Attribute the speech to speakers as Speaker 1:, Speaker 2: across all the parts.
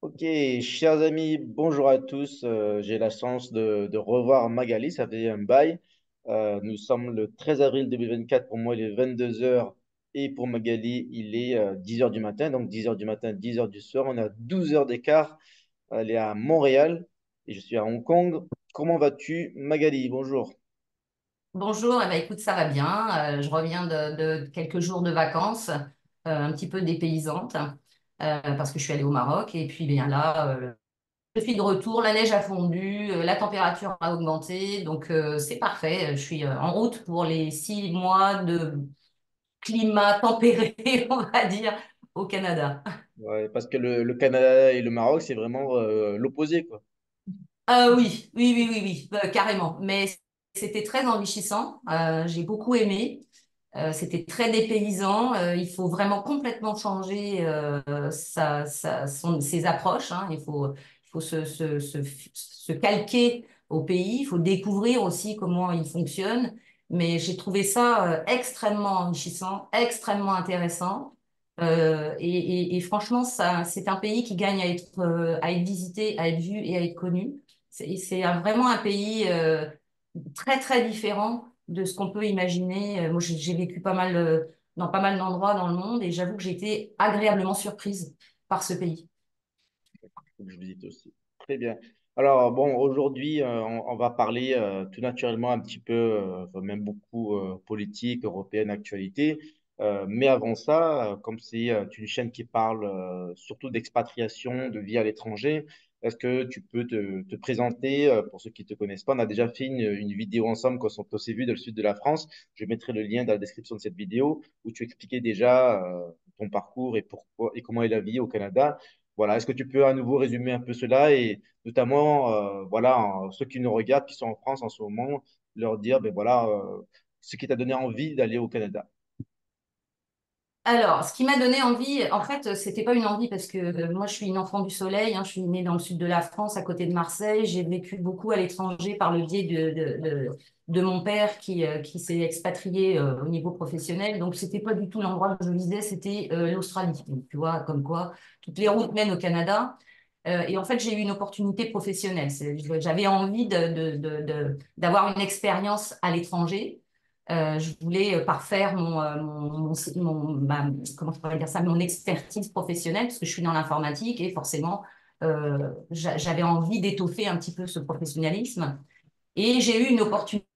Speaker 1: Ok, chers amis, bonjour à tous. J'ai la chance de revoir Magali, ça fait un bail. Nous sommes le 13 avril 2024, pour moi il est 22 heures et pour Magali il est 10 heures du matin, donc 10 heures du matin, 10 heures du soir. On a 12 heures d'écart. Elle est à Montréal et je suis à Hong Kong. Comment vas-tu, Magali? Bonjour.
Speaker 2: Bonjour, eh ben, écoute, ça va bien. Je reviens de quelques jours de vacances, un petit peu dépaysante, parce que je suis allée au Maroc. Et puis bien là, je suis de retour, la neige a fondu, la température a augmenté, donc c'est parfait. Je suis en route pour les 6 mois de climat tempéré, on va dire, au Canada.
Speaker 1: Ouais, parce que le Canada et le Maroc, c'est vraiment l'opposé, quoi.
Speaker 2: Oui, oui, oui, oui, oui, carrément. Mais c'était très enrichissant. J'ai beaucoup aimé. C'était très dépaysant. Il faut vraiment complètement changer ses approches, hein. Il faut se calquer au pays. Il faut découvrir aussi comment il fonctionne. Mais j'ai trouvé ça extrêmement enrichissant, extrêmement intéressant. Et franchement, c'est un pays qui gagne à être visité, à être vu et à être connu. Vraiment un pays très, très différent de ce qu'on peut imaginer. Moi, j'ai vécu dans pas mal d'endroits dans le monde et j'avoue que j'ai été agréablement surprise par ce pays.
Speaker 1: Faut que je visite aussi. Très bien. Alors, bon, aujourd'hui, on va parler tout naturellement un petit peu, enfin, même beaucoup politique, européenne, actualité. Mais avant ça, comme c'est une chaîne qui parle surtout d'expatriation, de vie à l'étranger, est-ce que tu peux te présenter pour ceux qui ne te connaissent pas? On a déjà fait une vidéo ensemble quand on s'est vu dans le sud de la France. Je mettrai le lien dans la description de cette vidéo où tu expliquais déjà ton parcours et pourquoi et comment est la vie au Canada. Voilà, est-ce que tu peux à nouveau résumer un peu cela et notamment, voilà, ceux qui nous regardent, qui sont en France en ce moment, leur dire, ben voilà, ce qui t'a donné envie d'aller au Canada.
Speaker 2: Alors, ce qui m'a donné envie, en fait, c'était pas une envie parce que moi, je suis une enfant du soleil, hein, je suis née dans le sud de la France, à côté de Marseille. J'ai vécu beaucoup à l'étranger par le biais de mon père qui s'est expatrié au niveau professionnel. Donc, c'était pas du tout l'endroit que je visais, c'était l'Australie. Donc, tu vois, comme quoi, toutes les routes mènent au Canada. Et en fait, j'ai eu une opportunité professionnelle. J'avais envie d'avoir une expérience à l'étranger. Je voulais parfaire comment je pourrais dire ça, mon expertise professionnelle, parce que je suis dans l'informatique et forcément, j'avais envie d'étoffer un petit peu ce professionnalisme. Et j'ai eu une opportunité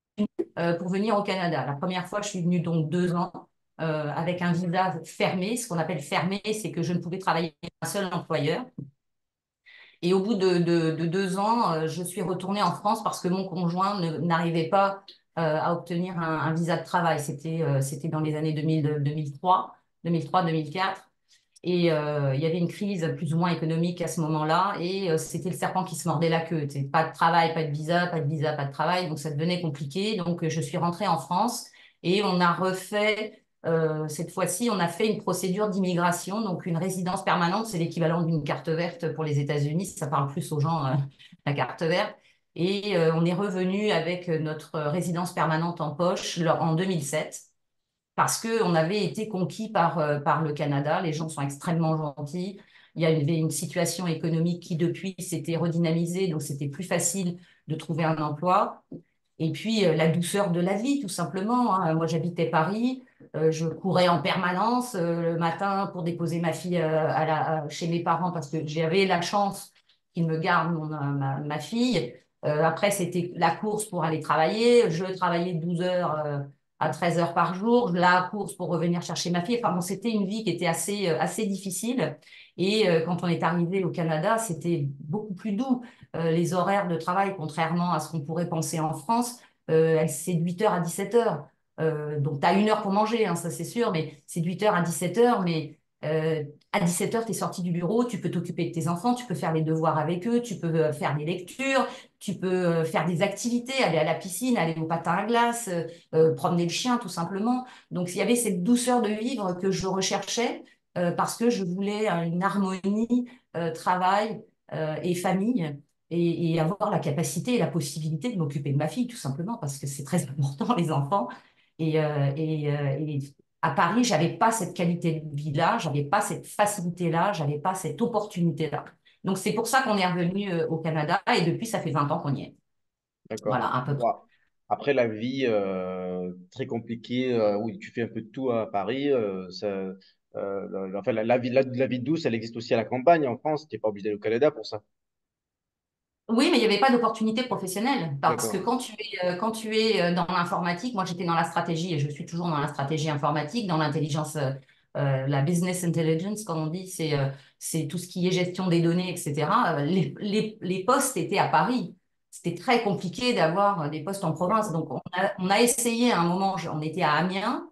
Speaker 2: pour venir au Canada. La première fois, je suis venue donc 2 ans avec un visa fermé. Ce qu'on appelle fermé, c'est que je ne pouvais travailler avec un seul employeur. Et au bout de 2 ans, je suis retournée en France parce que mon conjoint n'arrivait pas à obtenir un visa de travail. C'était dans les années 2003, 2004. Et il y avait une crise plus ou moins économique à ce moment-là. Et c'était le serpent qui se mordait la queue. Pas de travail, pas de visa, pas de visa, pas de travail. Donc ça devenait compliqué. Donc je suis rentrée en France et on a refait cette fois-ci, on a fait une procédure d'immigration, donc une résidence permanente, c'est l'équivalent d'une carte verte pour les États-Unis, ça parle plus aux gens, la carte verte. Et on est revenu avec notre résidence permanente en poche en 2007 parce qu'on avait été conquis par le Canada. Les gens sont extrêmement gentils. Il y avait une situation économique qui, depuis, s'était redynamisée, donc c'était plus facile de trouver un emploi. Et puis, la douceur de la vie, tout simplement, hein. Moi, j'habitais Paris. Je courais en permanence le matin pour déposer ma fille chez mes parents parce que j'avais la chance qu'ils me gardent ma fille. Après, c'était la course pour aller travailler. Je travaillais 12 heures à 13 heures par jour. La course pour revenir chercher ma fille. Enfin, bon, c'était une vie qui était assez difficile. Et quand on est arrivé au Canada, c'était beaucoup plus doux. Les horaires de travail, contrairement à ce qu'on pourrait penser en France, c'est de 8 heures à 17 heures. Donc, tu as 1 heure pour manger, hein, ça c'est sûr, mais c'est de 8 heures à 17 heures. Mais à 17 heures, tu es sorti du bureau, tu peux t'occuper de tes enfants, tu peux faire les devoirs avec eux, tu peux faire des lectures, tu peux faire des activités, aller à la piscine, aller au patin à glace, promener le chien, tout simplement. Donc, il y avait cette douceur de vivre que je recherchais parce que je voulais une harmonie travail et famille et avoir la capacité et la possibilité de m'occuper de ma fille, tout simplement, parce que c'est très important, les enfants. Et à Paris, j'avais pas cette qualité de vie-là, j'avais pas cette facilité-là, j'avais pas cette opportunité-là. Donc, c'est pour ça qu'on est revenu au Canada et depuis, ça fait 20 ans qu'on y est.
Speaker 1: D'accord.
Speaker 2: Voilà, à peu près.
Speaker 1: Bon, après, la vie très compliquée, où tu fais un peu de tout à Paris, enfin, la vie douce, elle existe aussi à la campagne en France. Tu n'es pas obligé d'aller au Canada pour ça.
Speaker 2: Oui, mais il n'y avait pas d'opportunité professionnelle parce que
Speaker 1: D'accord.
Speaker 2: quand tu es dans l'informatique, moi j'étais dans la stratégie et je suis toujours dans la stratégie informatique, dans l'intelligence, la business intelligence, comme on dit, c'est tout ce qui est gestion des données, etc. Les postes étaient à Paris. C'était très compliqué d'avoir des postes en province.
Speaker 1: D'accord.
Speaker 2: Donc on a essayé à un moment, on était à Amiens,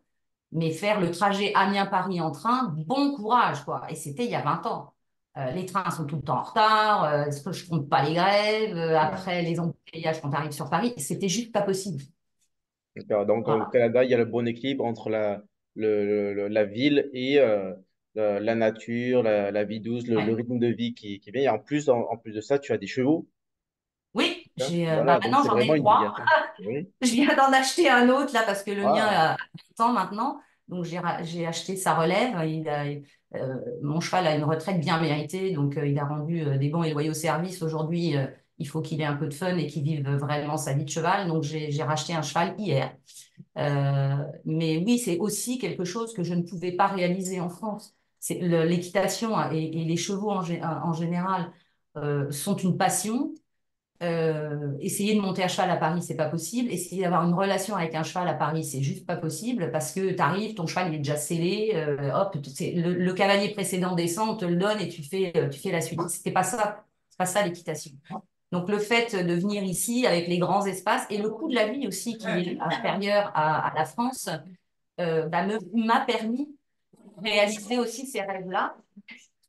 Speaker 2: mais faire le trajet Amiens-Paris en train, bon courage, quoi. Et c'était il y a 20 ans. Les trains sont tout le temps en retard, je compte pas les grèves,
Speaker 1: Ouais.
Speaker 2: après les embouteillages quand tu arrives sur Paris, c'était juste pas possible.
Speaker 1: D'accord. Donc, au
Speaker 2: Voilà.
Speaker 1: Canada, il y a le bon équilibre entre la ville et la nature, la vie douce, le
Speaker 2: Ouais.
Speaker 1: rythme de vie qui est bien. Et en plus, en plus de ça, tu as des chevaux.
Speaker 2: Oui,
Speaker 1: Hein. Voilà, donc
Speaker 2: maintenant
Speaker 1: c'est
Speaker 2: j'en
Speaker 1: vraiment
Speaker 2: ai
Speaker 1: une vie à
Speaker 2: 3.
Speaker 1: fond. Oui.
Speaker 2: Je viens d'en acheter un autre là parce que le mien
Speaker 1: Ah,
Speaker 2: a 20 ans maintenant. Donc j'ai acheté sa relève. Mon cheval a une retraite bien méritée. Donc il a rendu des bons et loyaux services. Aujourd'hui, il faut qu'il ait un peu de fun et qu'il vive vraiment sa vie de cheval. Donc j'ai racheté un cheval hier. Mais oui, c'est aussi quelque chose que je ne pouvais pas réaliser en France. C'est l'équitation et les chevaux en général sont une passion. Essayer de monter à cheval à Paris, c'est pas possible. Essayer d'avoir une relation avec un cheval à Paris, c'est juste pas possible parce que tu arrives, ton cheval il est déjà scellé, hop, le cavalier précédent descend, on te le donne et tu fais la suite. C'était pas ça, c'est pas ça l'équitation. Donc le fait de venir ici avec les grands espaces et le coût de la vie aussi qui est inférieur à la France m'a permis de réaliser aussi ces rêves-là.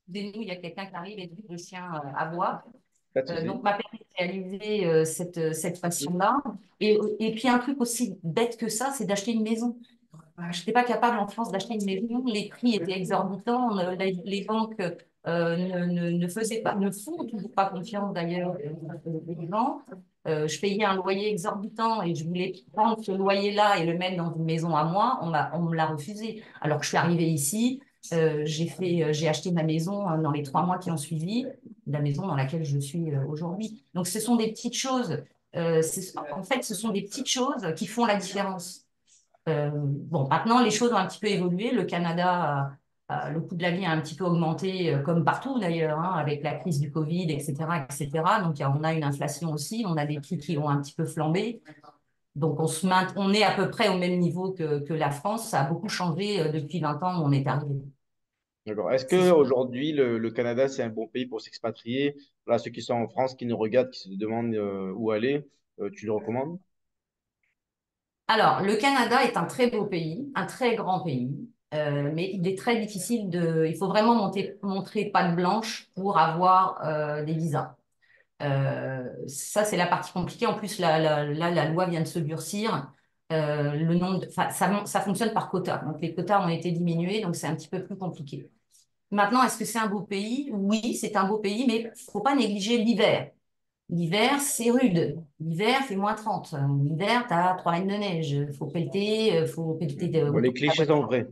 Speaker 2: Dès nous, il y a quelqu'un qui arrive et dit le chien aboie.
Speaker 1: pas de souci.
Speaker 2: Donc, m'a permis de réaliser cette passion-là. Et puis, un truc aussi bête que ça, c'est d'acheter une maison. Je n'étais pas capable en France d'acheter une maison. Les prix étaient exorbitants. Les banques ne faisaient pas, ne font toujours pas confiance d'ailleurs aux gens. Je payais un loyer exorbitant et je voulais prendre ce loyer-là et le mettre dans une maison à moi. On me l'a refusé. Alors que je suis arrivée ici, j'ai acheté ma maison dans les 3 mois qui ont suivi, la maison dans laquelle je suis aujourd'hui. Donc, ce sont des petites choses. En fait, ce sont des petites choses qui font la différence. Bon, maintenant, les choses ont un petit peu évolué. Le Canada, le coût de la vie a un petit peu augmenté, comme partout d'ailleurs, hein, avec la crise du Covid, etc., etc. Donc, on a une inflation aussi, on a des prix qui ont un petit peu flambé. Donc, on est à peu près au même niveau que la France. Ça a beaucoup changé depuis 20 ans où on est arrivé.
Speaker 1: D'accord. Est-ce
Speaker 2: C'est
Speaker 1: que
Speaker 2: sûr.
Speaker 1: aujourd'hui le Canada, c'est un bon pays pour s'expatrier? Voilà, ceux qui sont en France, qui nous regardent, qui se demandent où aller, tu le recommandes?
Speaker 2: Alors, le Canada est un très beau pays, un très grand pays, mais il est très difficile de. Il faut vraiment montrer patte blanche pour avoir des visas. Ça, c'est la partie compliquée. En plus, la loi vient de se durcir. Enfin, ça fonctionne par quota. Donc, les quotas ont été diminués, donc c'est un petit peu plus compliqué. Maintenant, est-ce que c'est un beau pays? Oui, c'est un beau pays, mais il ne faut pas négliger l'hiver. L'hiver, c'est rude. L'hiver, fait -30. L'hiver, tu as 3 mètres de neige. Faut pelleter
Speaker 1: Bon,
Speaker 2: autour
Speaker 1: les
Speaker 2: de la
Speaker 1: clichés sont
Speaker 2: voiture.
Speaker 1: vrais.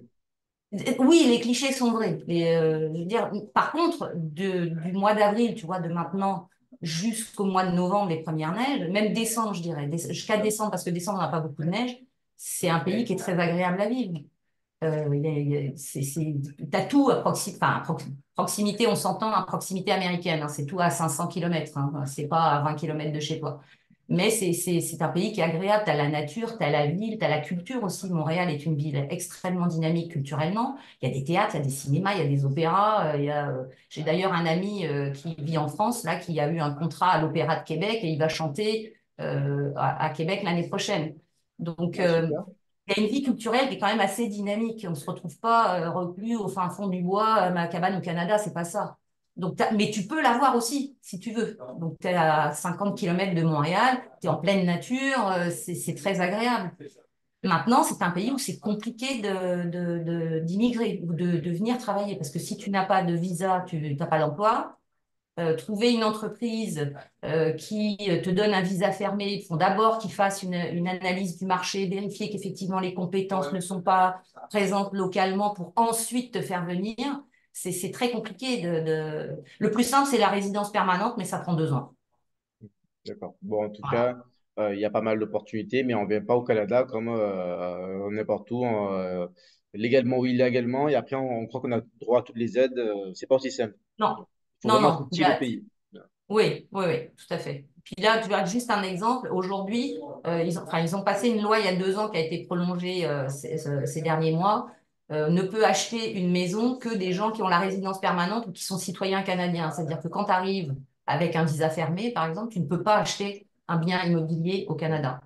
Speaker 2: Oui, les clichés sont vrais. Mais, je veux dire, par contre, du mois d'avril, tu vois, de maintenant jusqu'au mois de novembre, les premières neiges, même décembre, je dirais, jusqu'à décembre, parce que décembre, on n'a pas beaucoup de neige, c'est un pays qui est très agréable à vivre. T'as tout proximité, on s'entend à proximité américaine, hein, c'est tout à 500 km, hein, c'est pas à 20 km de chez toi. Mais c'est un pays qui est agréable, tu as la nature, tu as la ville, tu as la culture aussi. Montréal est une ville extrêmement dynamique culturellement. Il y a des théâtres, il y a des cinémas, il y a des opéras. J'ai d'ailleurs un ami qui vit en France, là, qui a eu un contrat à l'Opéra de Québec et il va chanter à Québec l'année prochaine. Donc,
Speaker 1: Ah, super.
Speaker 2: il y a une vie culturelle qui est quand même assez dynamique. On ne se retrouve pas reclus au fin fond du bois, ma cabane au Canada, c'est pas ça. Donc, mais tu peux l'avoir aussi, si tu veux. Donc, tu es à 50 km de Montréal, tu es en pleine nature, c'est très agréable. Maintenant, c'est un pays où c'est compliqué d'immigrer ou de venir travailler. Parce que si tu n'as pas de visa, tu n'as pas d'emploi, trouver une entreprise qui te donne un visa fermé. Il faut d'abord qu'ils fassent une analyse du marché, vérifier qu'effectivement les compétences ne sont pas présentes localement pour ensuite te faire venir. c'est très compliqué Le plus simple, c'est la résidence permanente, mais ça prend 2 ans.
Speaker 1: D'accord. Bon, en tout
Speaker 2: Voilà.
Speaker 1: cas, il y a pas mal d'opportunités, mais on ne vient pas au Canada comme n'importe où, légalement ou illégalement. Et après, on croit qu'on a droit à toutes les aides. C'est pas aussi simple.
Speaker 2: Non,
Speaker 1: Il faut
Speaker 2: non,
Speaker 1: vraiment être
Speaker 2: non.
Speaker 1: utile au pays.
Speaker 2: Oui, oui, oui, tout à fait. Puis là, tu vois, juste un exemple. Aujourd'hui, ils ont passé une loi il y a 2 ans qui a été prolongée ces derniers mois. Ne peut acheter une maison que des gens qui ont la résidence permanente ou qui sont citoyens canadiens. C'est-à-dire que quand tu arrives avec un visa fermé, par exemple, tu ne peux pas acheter un bien immobilier au Canada.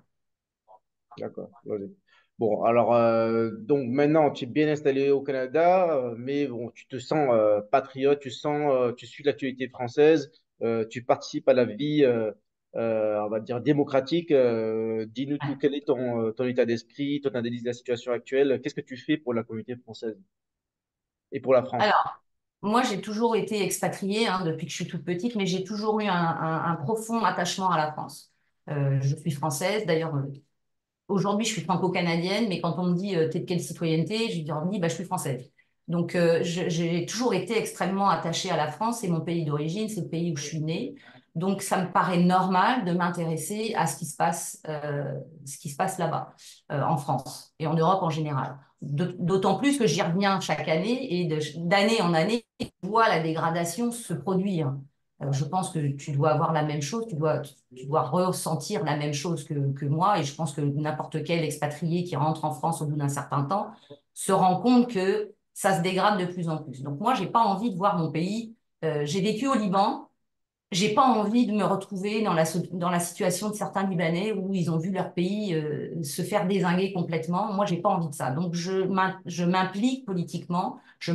Speaker 1: D'accord. Logique. Bon, alors, donc maintenant, tu es bien installé au Canada, mais bon, tu te sens patriote, tu suis l'actualité française, tu participes à la vie, on va dire, démocratique. Dis-nous tout, quel est ton état d'esprit, ton analyse de la situation actuelle? Qu'est-ce que tu fais pour la communauté française et pour la France?
Speaker 2: Alors, moi, j'ai toujours été expatriée depuis que je suis toute petite, mais j'ai toujours eu un profond attachement à la France. Je suis française, d'ailleurs. Aujourd'hui, je suis franco-canadienne, mais quand on me dit t'es de quelle citoyenneté, je dis bah, je suis française. Donc, j'ai toujours été extrêmement attachée à la France, c'est mon pays d'origine, c'est le pays où je suis née. Donc, ça me paraît normal de m'intéresser à ce qui se passe là-bas, en France et en Europe en général. D'autant plus que j'y reviens chaque année et d'année en année, je vois la dégradation se produire. Je pense que tu dois avoir la même chose, tu dois ressentir la même chose que moi, et je pense que n'importe quel expatrié qui rentre en France au bout d'un certain temps se rend compte que ça se dégrade de plus en plus. Donc moi, j'ai pas envie de voir mon pays. J'ai vécu au Liban, j'ai pas envie de me retrouver dans la situation de certains Libanais où ils ont vu leur pays se faire dézinguer complètement. Moi, j'ai pas envie de ça. Donc, je m'implique politiquement, je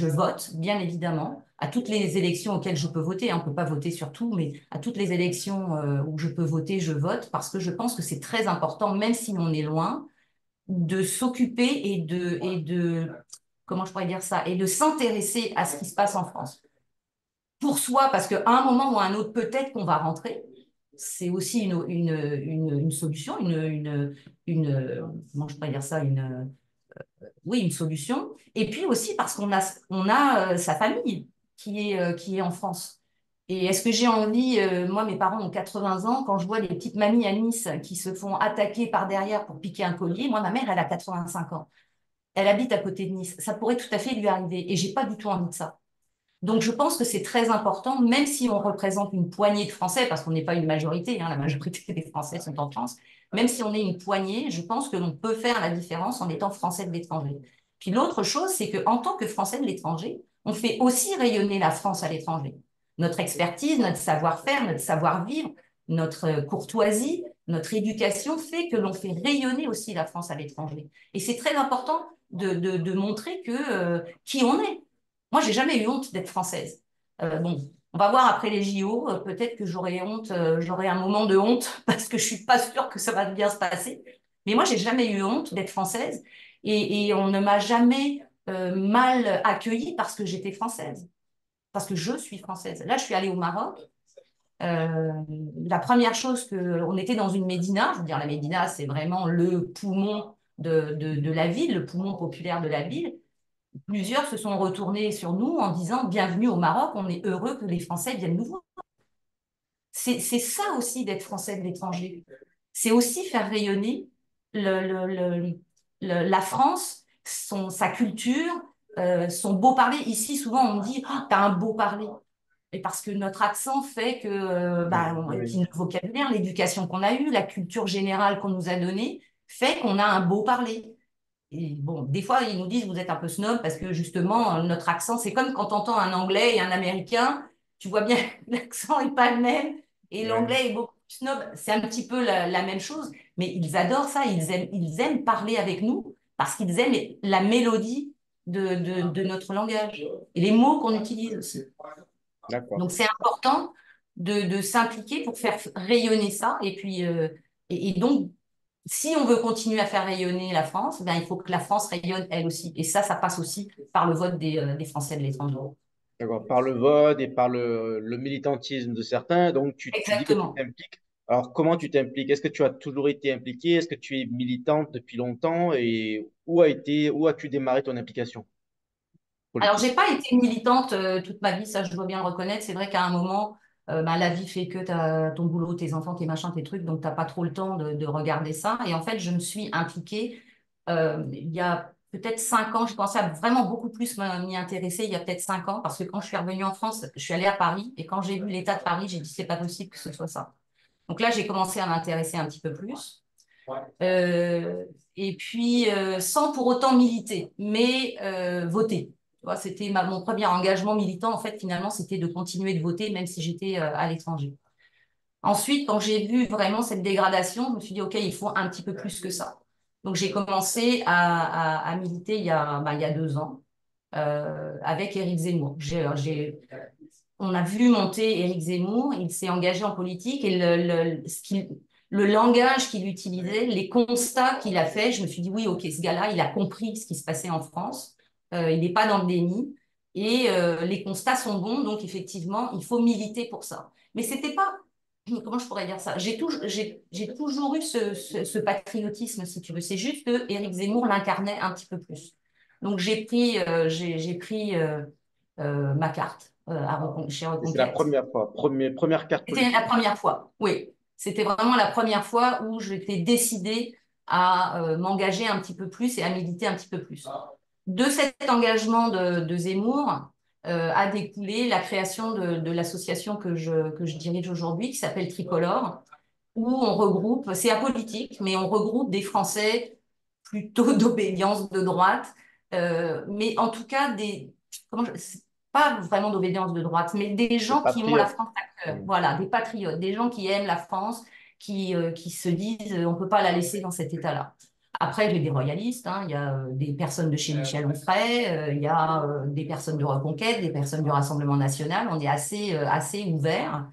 Speaker 2: vote, bien évidemment, à toutes les élections auxquelles je peux voter. On peut pas voter sur tout, mais à toutes les élections où je peux voter, je vote parce que je pense que c'est très important, même si on est loin, de s'occuper comment je pourrais dire ça, et de s'intéresser à ce qui se passe en France pour soi, parce qu'à un moment ou à un autre, peut-être qu'on va rentrer. C'est aussi une solution, comment je pourrais dire ça, oui, une solution. Et puis aussi parce on a sa famille qui est en France. Et est-ce que j'ai envie, moi, mes parents ont 80 ans, quand je vois les petites mamies à Nice qui se font attaquer par derrière pour piquer un collier, moi, ma mère, elle a 85 ans. Elle habite à côté de Nice. Ça pourrait tout à fait lui arriver. Et j'ai pas du tout envie de ça. Donc, je pense que c'est très important, même si on représente une poignée de Français, parce qu'on n'est pas une majorité, la majorité des Français sont en France, même si on est une poignée, je pense que l'on peut faire la différence en étant Français de l'étranger. Puis l'autre chose, c'est qu'en tant que Français de l'étranger, on fait aussi rayonner la France à l'étranger. Notre expertise, notre savoir-faire, notre savoir-vivre, notre courtoisie, notre éducation fait que l'on fait rayonner aussi la France à l'étranger. Et c'est très important de montrer qui on est. Moi, j'ai jamais eu honte d'être française. Bon, on va voir après les JO. Peut-être que j'aurai honte, j'aurai un moment de honte parce que je suis pas sûre que ça va bien se passer. Mais moi, j'ai jamais eu honte d'être française et on ne m'a jamais mal accueillie parce que j'étais française, parce que je suis française. Là, je suis allée au Maroc. Euh, la première chose on était dans une médina. Je veux dire, la médina, c'est vraiment le poumon de la ville, le poumon populaire de la ville. Plusieurs se sont retournés sur nous en disant bienvenue au Maroc, on est heureux que les Français viennent nous voir. C'est ça aussi d'être Français de l'étranger. C'est aussi faire rayonner le, le- le- la France, sa culture, son beau parler. Ici, souvent, on me dit oh, t'as un beau parler. Et parce que notre accent fait que, et puis
Speaker 1: Oui,
Speaker 2: notre vocabulaire, l'éducation qu'on a eue, la culture générale qu'on nous a donnée, fait qu'on a un beau parler. Et bon, des fois, ils nous disent, vous êtes un peu snob parce que justement, notre accent, c'est comme quand on entend un Anglais et un Américain, tu vois bien que l'accent n'est pas le même et
Speaker 1: oui,
Speaker 2: l'anglais est beaucoup plus snob. C'est un petit peu la même chose, mais ils adorent ça, ils aiment parler avec nous parce qu'ils aiment la mélodie de notre langage et les mots qu'on utilise aussi.
Speaker 1: d'accord.
Speaker 2: Donc, c'est important de s'impliquer pour faire rayonner ça. Et puis, et donc, si on veut continuer à faire rayonner la France, ben, il faut que la France rayonne elle aussi. Et ça passe aussi par le vote des Français de l'étranger.
Speaker 1: D'accord. Par le vote et par le militantisme de certains, donc tu dis que tu
Speaker 2: Exactement.
Speaker 1: t'impliques. Alors, comment tu t'impliques? Est-ce que tu as toujours été impliqué? Est-ce que tu es militante depuis longtemps? Et où as-tu démarré ton implication?
Speaker 2: Alors,
Speaker 1: politique?
Speaker 2: j'ai pas été militante toute ma vie, ça je dois bien le reconnaître. C'est vrai qu'à un moment, bah, la vie fait que tu as ton boulot, tes enfants, tes machins, tes trucs, donc t'as pas trop le temps de regarder ça. Et en fait, je me suis impliquée il y a peut-être 5 ans. J'ai commencé à vraiment beaucoup plus m'y intéresser il y a peut-être 5 ans, parce que quand je suis revenue en France, je suis allée à Paris et quand j'ai vu l'état de Paris, j'ai dit c'est pas possible que ce soit ça. Donc là, j'ai commencé à m'intéresser un petit peu plus. Euh, et puis, sans pour autant militer, mais voter. Tu vois, c'était mon premier engagement militant, en fait, finalement, c'était de continuer de voter, même si j'étais à l'étranger. Ensuite, quand j'ai vu vraiment cette dégradation, je me suis dit, OK, il faut un petit peu plus que ça. Donc, j'ai commencé à militer il y a 2 ans avec Éric Zemmour. On a vu monter Éric Zemmour, il s'est engagé en politique et le langage qu'il utilisait, les constats qu'il a fait, je me suis dit oui, ok, ce gars-là, il a compris ce qui se passait en France, il n'est pas dans le déni et les constats sont bons, donc effectivement, il faut militer pour ça. Mais c'était pas, comment je pourrais dire ça? J'ai toujours eu ce patriotisme, si tu veux. C'est juste que Éric Zemmour l'incarnait un petit peu plus. Donc j'ai pris ma carte chez
Speaker 1: Et c'est la
Speaker 2: Reconquête.
Speaker 1: première fois, première carte
Speaker 2: C'était la
Speaker 1: politique.
Speaker 2: première fois, oui. C'était vraiment la première fois où j'étais décidée à m'engager un petit peu plus et à militer un petit peu plus. De cet engagement de Zemmour a découlé la création de l'association que je dirige aujourd'hui, qui s'appelle Tricolore, où on regroupe, c'est apolitique, mais on regroupe des Français plutôt d'obédience de droite, mais en tout cas pas vraiment d'obédience de droite, mais des
Speaker 1: Les
Speaker 2: gens qui ont la
Speaker 1: patriotes.
Speaker 2: France à cœur.
Speaker 1: Mm.
Speaker 2: Voilà, des patriotes, des gens qui aiment la France, qui se disent on ne peut pas la laisser dans cet état-là. Après, j'ai des royalistes, hein, il y a des personnes de chez Michel Onfray, il y a des personnes de Reconquête, des personnes du Rassemblement national. On est assez ouvert.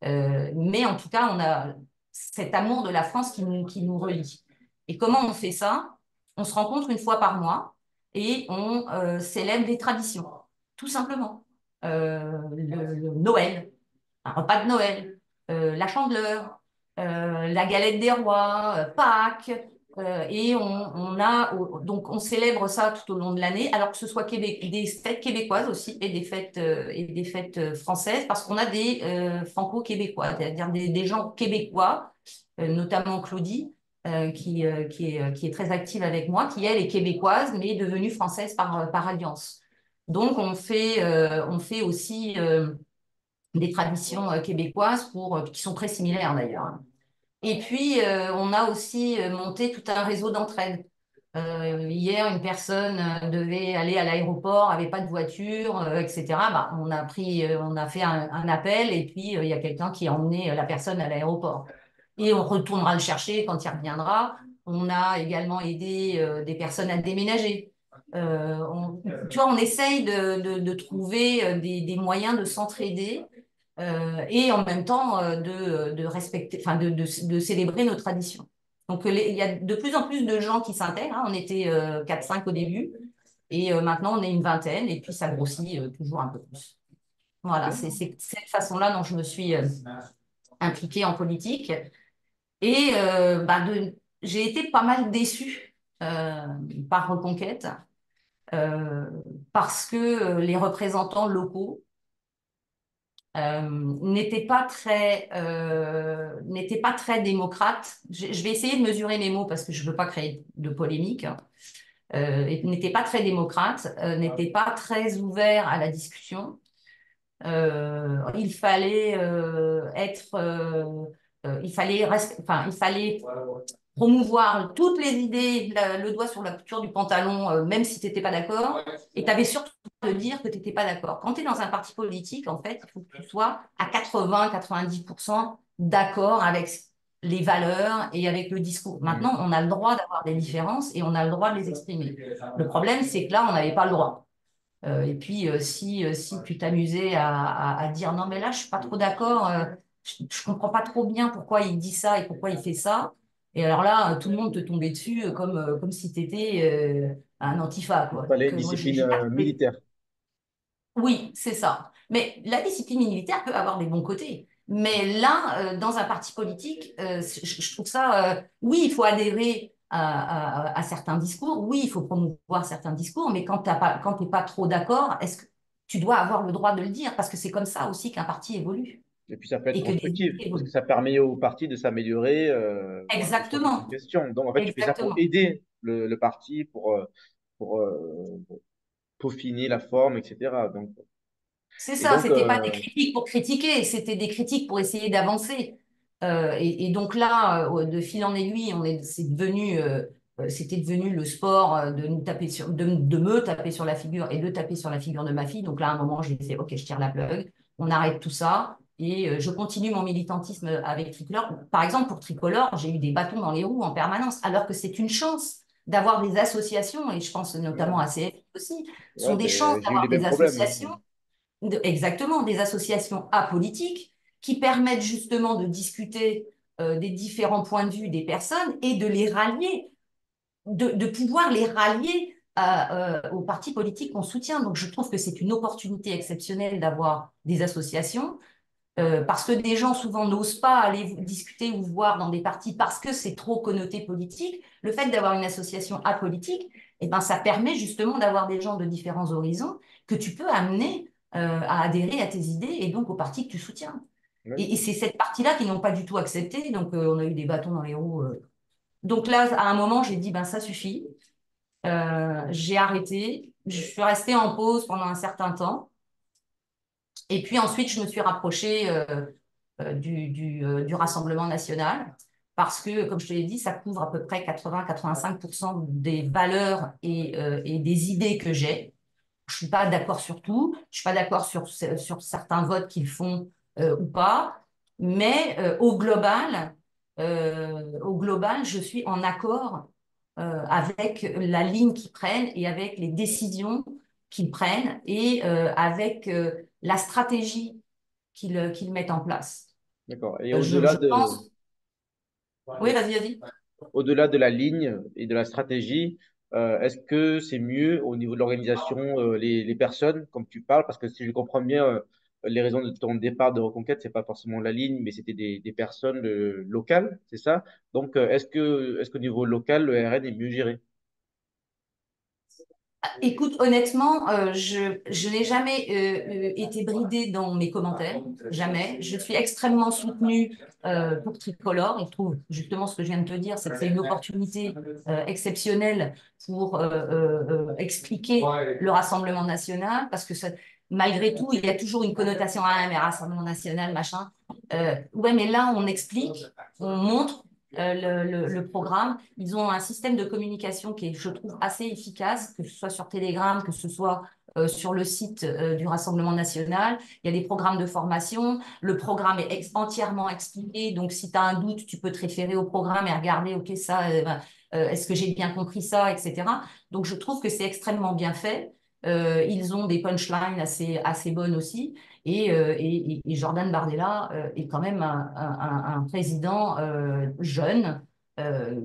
Speaker 2: Mais en tout cas, on a cet amour de la France qui nous relie. Et comment on fait ça? On se rencontre une fois par mois et on célèbre des traditions, tout simplement. Le Noël, un repas de Noël, la Chandeleur, la galette des rois, Pâques, et donc on célèbre ça tout au long de l'année, alors que ce soit des fêtes québécoises aussi et des fêtes françaises, parce qu'on a des franco-québécois, c'est-à-dire des gens québécois, notamment Claudie, qui est très active avec moi, qui elle est québécoise, mais est devenue française par alliance. Donc on fait aussi des traditions québécoises qui sont très similaires d'ailleurs. Et puis, on a aussi monté tout un réseau d'entraide. Hier, une personne devait aller à l'aéroport, avait pas de voiture, etc. Bah, on a fait un appel et puis il y a quelqu'un qui a emmené la personne à l'aéroport. Et on retournera le chercher quand il reviendra. On a également aidé des personnes à déménager. Tu vois, on essaye de trouver des moyens de s'entraider et en même temps de respecter, enfin de célébrer nos traditions. Donc il y a de plus en plus de gens qui s'intègrent, hein. On était 4-5 au début et maintenant on est une vingtaine et puis ça grossit toujours un peu plus. Voilà, c'est cette façon-là dont je me suis impliquée en politique et j'ai été pas mal déçue par Reconquête euh, parce que les représentants locaux n'était pas très démocrate. Je vais essayer de mesurer mes mots parce que je ne veux pas créer de polémique. Il n'était pas très démocrate, n'était pas très ouvert à la discussion. Il fallait promouvoir toutes les idées, le doigt sur la couture du pantalon, même si tu n'étais pas d'accord. Et tu avais surtout de dire que tu n'étais pas d'accord. Quand tu es dans un parti politique, en fait, il faut que tu sois à 80-90% d'accord avec les valeurs et avec le discours. Maintenant,
Speaker 1: Mm.
Speaker 2: on a le droit d'avoir des différences et on a le droit de les exprimer. Le problème, c'est que là, on n'avait pas le droit. Et puis, si tu t'amusais à dire non, mais là, je suis pas trop d'accord, je ne comprends pas trop bien pourquoi il dit ça et pourquoi il fait ça. Et alors là, tout le monde te tombait dessus comme si tu étais un antifa,
Speaker 1: Il
Speaker 2: quoi.
Speaker 1: fallait
Speaker 2: Donc,
Speaker 1: une
Speaker 2: moi,
Speaker 1: discipline
Speaker 2: j'ai pas trouvé.
Speaker 1: militaire.
Speaker 2: Oui, c'est ça. Mais la discipline militaire peut avoir des bons côtés. Mais là, dans un parti politique, je trouve ça, oui, il faut adhérer à certains discours. Oui, il faut promouvoir certains discours, mais quand t'es pas trop d'accord, est-ce que tu dois avoir le droit de le dire? Parce que c'est comme ça aussi qu'un parti évolue
Speaker 1: Et puis ça peut être
Speaker 2: et que des idées
Speaker 1: constructif, parce que
Speaker 2: évoluent.
Speaker 1: ça permet au parti de s'améliorer sur certaines
Speaker 2: Exactement,
Speaker 1: questions. Donc en fait, tu fais ça pour
Speaker 2: exactement.
Speaker 1: aider le parti, pour peaufiner la forme, etc. Donc,
Speaker 2: C'est
Speaker 1: et
Speaker 2: ça,
Speaker 1: donc,
Speaker 2: c'était pas des critiques pour critiquer, c'était des critiques pour essayer d'avancer. Et donc là, de fil en aiguille, c'était devenu le sport de nous taper de me taper sur la figure et de taper sur la figure de ma fille. Donc là, à un moment, j'ai fait, OK, je tire la plug, on arrête tout ça et je continue mon militantisme avec Tricolore. Par exemple, pour Tricolore, j'ai eu des bâtons dans les roues en permanence, alors que c'est une chance d'avoir des associations, et je pense notamment
Speaker 1: ouais,
Speaker 2: à CFI aussi, sont
Speaker 1: ouais,
Speaker 2: des chances
Speaker 1: ben, j'ai eu les
Speaker 2: d'avoir
Speaker 1: mêmes
Speaker 2: des
Speaker 1: problèmes,
Speaker 2: associations
Speaker 1: hein.
Speaker 2: exactement, des associations apolitiques qui permettent justement de discuter des différents points de vue des personnes et de les rallier, de pouvoir les rallier aux partis politiques qu'on soutient. Donc je trouve que c'est une opportunité exceptionnelle d'avoir des associations. Parce que des gens souvent n'osent pas aller discuter ou voir dans des partis parce que c'est trop connoté politique. Le fait d'avoir une association apolitique, eh ben, ça permet justement d'avoir des gens de différents horizons que tu peux amener à adhérer à tes idées et donc au parti que tu soutiens. Et
Speaker 1: Ouais,
Speaker 2: c'est cette partie-là qu'ils n'ont pas du tout accepté. Donc on a eu des bâtons dans les roues. Donc là, à un moment, j'ai dit, ben, ça suffit. J'ai arrêté. Je suis restée en pause pendant un certain temps. Et puis ensuite, je me suis rapprochée du Rassemblement national parce que, comme je te l'ai dit, ça couvre à peu près 80-85% des valeurs et des idées que j'ai. Je suis pas d'accord sur tout, je suis pas d'accord sur certains votes qu'ils font ou pas, mais au global, je suis en accord avec la ligne qu'ils prennent et avec les décisions qu'ils prennent et avec la stratégie qu'ils mettent en place.
Speaker 1: d'accord. Et
Speaker 2: Je pense. Oui, vas-y, vas-y.
Speaker 1: au-delà de la ligne et de la stratégie, est-ce que c'est mieux au niveau de l'organisation, les personnes, comme tu parles, parce que si je comprends bien, les raisons de ton départ de Reconquête, c'est pas forcément la ligne, mais c'était des personnes locales, c'est ça? Donc, est-ce qu'au niveau local, le RN est mieux géré?
Speaker 2: Écoute, honnêtement, je n'ai jamais été bridée dans mes commentaires, jamais. Je suis extrêmement soutenue pour Tricolore. Et je trouve justement ce que je viens de te dire, c'est que c'est une opportunité exceptionnelle pour expliquer le Rassemblement national, parce que malgré tout, il y a toujours une connotation, ah, mais Rassemblement national, machin. Ouais, mais là, on explique, on montre le programme. Ils ont un système de communication qui est, je trouve, assez efficace, que ce soit sur Telegram, que ce soit sur le site du Rassemblement national. Il y a des programmes de formation. Le programme est entièrement expliqué. Donc, si tu as un doute, tu peux te référer au programme et regarder, OK, ça, est-ce que j'ai bien compris ça, etc. Donc, je trouve que c'est extrêmement bien fait. Ils ont des punchlines assez bonnes aussi. Et Jordan Bardella est quand même un président jeune,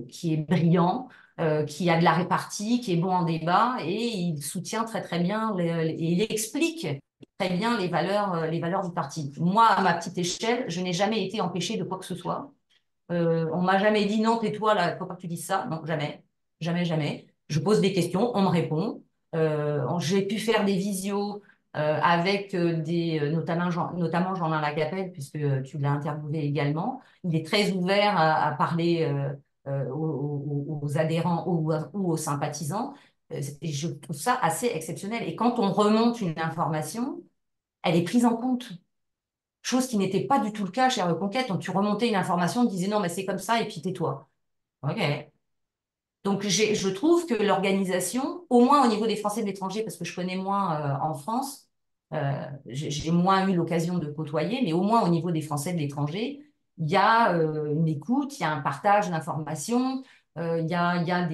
Speaker 2: qui est brillant, qui a de la répartie, qui est bon en débat, et il soutient très très bien, et il explique très bien les valeurs du parti. Moi, à ma petite échelle, je n'ai jamais été empêchée de quoi que ce soit. On m'a jamais dit non, tais-toi, là, faut pas que tu dises ça. Non, jamais, jamais, jamais. Je pose des questions, on me répond. J'ai pu faire des visios avec notamment Jean-Lin Lagapelle, puisque tu l'as interviewé également. Il est très ouvert à parler aux adhérents ou aux sympathisants. Et je trouve ça assez exceptionnel. Et quand on remonte une information, elle est prise en compte. Chose qui n'était pas du tout le cas chez Reconquête. Donc, tu remontais une information, tu disais non, mais c'est comme ça, et puis tais-toi. OK. Donc, je trouve que l'organisation, au moins au niveau des Français de l'étranger, parce que je connais moins en France, j'ai moins eu l'occasion de côtoyer, mais au moins au niveau des Français de l'étranger, il y a une écoute, il y a un partage d'informations, il y a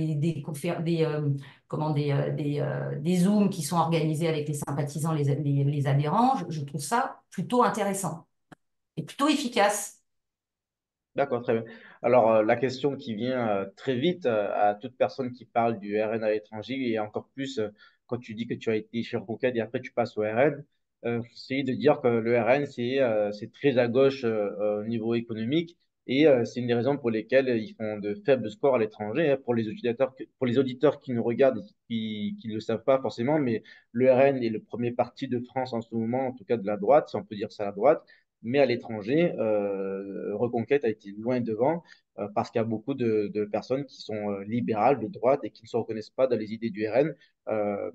Speaker 2: des Zooms qui sont organisés avec les sympathisants, les adhérents. Je trouve ça plutôt intéressant et plutôt efficace.
Speaker 1: D'accord, très bien. Alors, la question qui vient très vite à toute personne qui parle du RN à l'étranger, et encore plus quand tu dis que tu as été chez Reconquête et après tu passes au RN, c'est de dire que le RN, c'est très à gauche au niveau économique. Et c'est une des raisons pour lesquelles ils font de faibles scores à l'étranger, hein. Pour les auditeurs qui nous regardent et qui ne le savent pas forcément, mais le RN est le premier parti de France en ce moment, en tout cas de la droite, si on peut dire ça à la droite. Mais à l'étranger, Reconquête a été loin devant parce qu'il y a beaucoup de personnes qui sont libérales, de droite, et qui ne se reconnaissent pas dans les idées du RN, euh,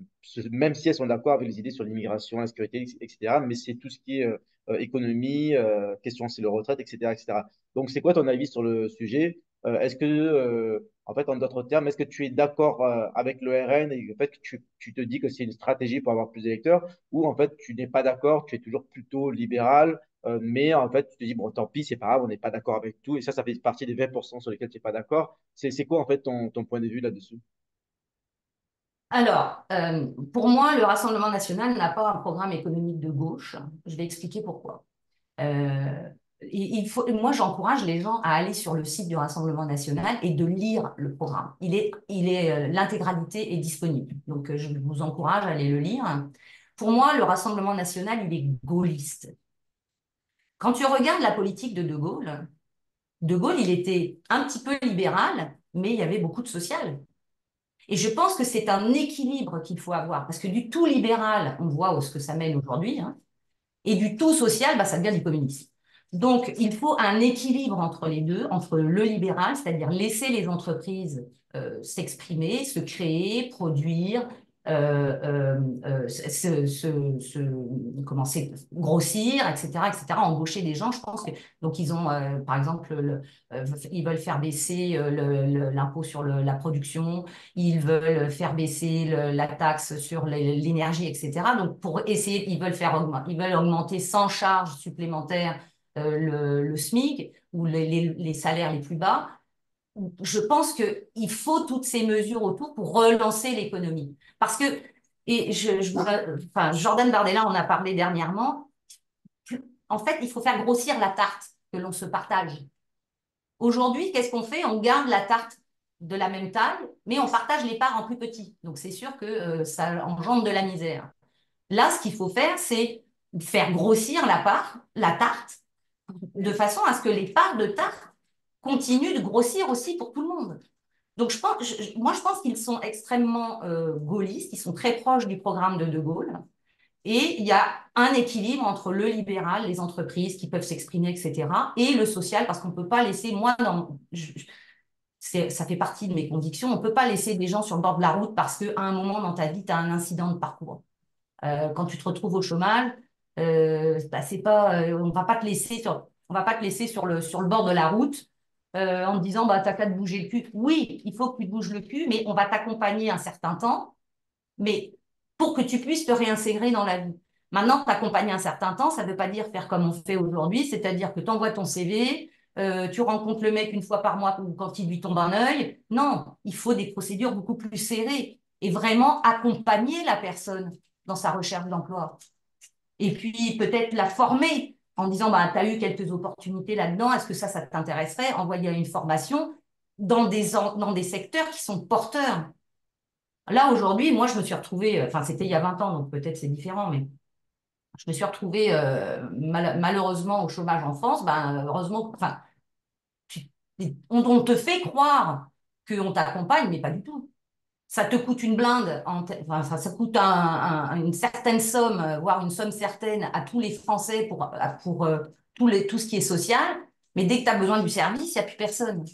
Speaker 1: même si elles sont d'accord avec les idées sur l'immigration, la sécurité, etc. Mais c'est tout ce qui est économie, question c'est le retraite, etc., etc. Donc, c'est quoi ton avis sur le sujet? Est-ce que, en fait, en d'autres termes, est-ce que tu es d'accord avec le RN et en fait, que tu te dis que c'est une stratégie pour avoir plus d'électeurs ou en fait, tu n'es pas d'accord, tu es toujours plutôt libéral, mais en fait, tu te dis, bon, tant pis, c'est pas grave, on n'est pas d'accord avec tout et ça fait partie des 20% sur lesquels tu n'es pas d'accord. C'est quoi en fait ton point de vue là-dessus?
Speaker 2: Alors, pour moi, le Rassemblement national n'a pas un programme économique de gauche. Je vais expliquer pourquoi. Euh, moi, j'encourage les gens à aller sur le site du Rassemblement national et de lire le programme. L'intégralité est disponible. Donc, je vous encourage à aller le lire. Pour moi, le Rassemblement national, il est gaulliste. Quand tu regardes la politique de Gaulle, il était un petit peu libéral, mais il y avait beaucoup de social. Et je pense que c'est un équilibre qu'il faut avoir, parce que du tout libéral, on voit où ce que ça mène aujourd'hui, hein, et du tout social, bah, ça devient du communisme. Donc, il faut un équilibre entre les deux, entre le libéral, c'est-à-dire laisser les entreprises s'exprimer, se créer, produire, commencer grossir, etc., etc., embaucher des gens. Je pense que donc ils ont, par exemple, ils veulent faire baisser l'impôt sur la production, ils veulent faire baisser la taxe sur l'énergie, etc. Donc, pour essayer, ils veulent augmenter sans charge supplémentaire le SMIC ou les salaires les plus bas. Je pense qu'il faut toutes ces mesures autour pour relancer l'économie. Parce que, enfin, Jordan Bardella en a parlé dernièrement, en fait, il faut faire grossir la tarte que l'on se partage. Aujourd'hui, qu'est-ce qu'on fait? On garde la tarte de la même taille, mais on partage les parts en plus petits. Donc, c'est sûr que ça engendre de la misère. Là, ce qu'il faut faire, c'est faire grossir la tarte, de façon à ce que les parts de tarte continuent de grossir aussi pour tout le monde. Donc, moi, je pense qu'ils sont extrêmement gaullistes, ils sont très proches du programme de Gaulle. Et il y a un équilibre entre le libéral, les entreprises qui peuvent s'exprimer, etc., et le social, parce qu'on ne peut pas laisser, ça fait partie de mes convictions, on ne peut pas laisser des gens sur le bord de la route parce qu'à un moment dans ta vie, tu as un incident de parcours. Quand tu te retrouves au chômage, bah, c'est pas, on va pas te laisser sur le bord de la route en te disant bah, t'as qu'à te bouger le cul. Oui, il faut que tu te bouges le cul, mais on va t'accompagner un certain temps, mais pour que tu puisses te réintégrer dans la vie. Maintenant, t'accompagner un certain temps, ça ne veut pas dire faire comme on fait aujourd'hui, c'est-à-dire que tu envoies ton CV, tu rencontres le mec une fois par mois ou quand il lui tombe un œil. Non, il faut des procédures beaucoup plus serrées et vraiment accompagner la personne dans sa recherche d'emploi. Et puis peut-être la former en disant, bah, tu as eu quelques opportunités là-dedans, est-ce que ça t'intéresserait? Envoyer une formation dans des secteurs qui sont porteurs. Là, aujourd'hui, moi, je me suis retrouvée, enfin, c'était il y a 20 ans, donc peut-être c'est différent, mais je me suis retrouvée malheureusement au chômage en France. Ben, heureusement, enfin, tu- on te fait croire qu'on t'accompagne, mais pas du tout. Ça te coûte une blinde, enfin, ça coûte une certaine somme, voire une somme certaine à tous les Français pour tout ce qui est social, mais dès que tu as besoin du service, il n'y a plus personne.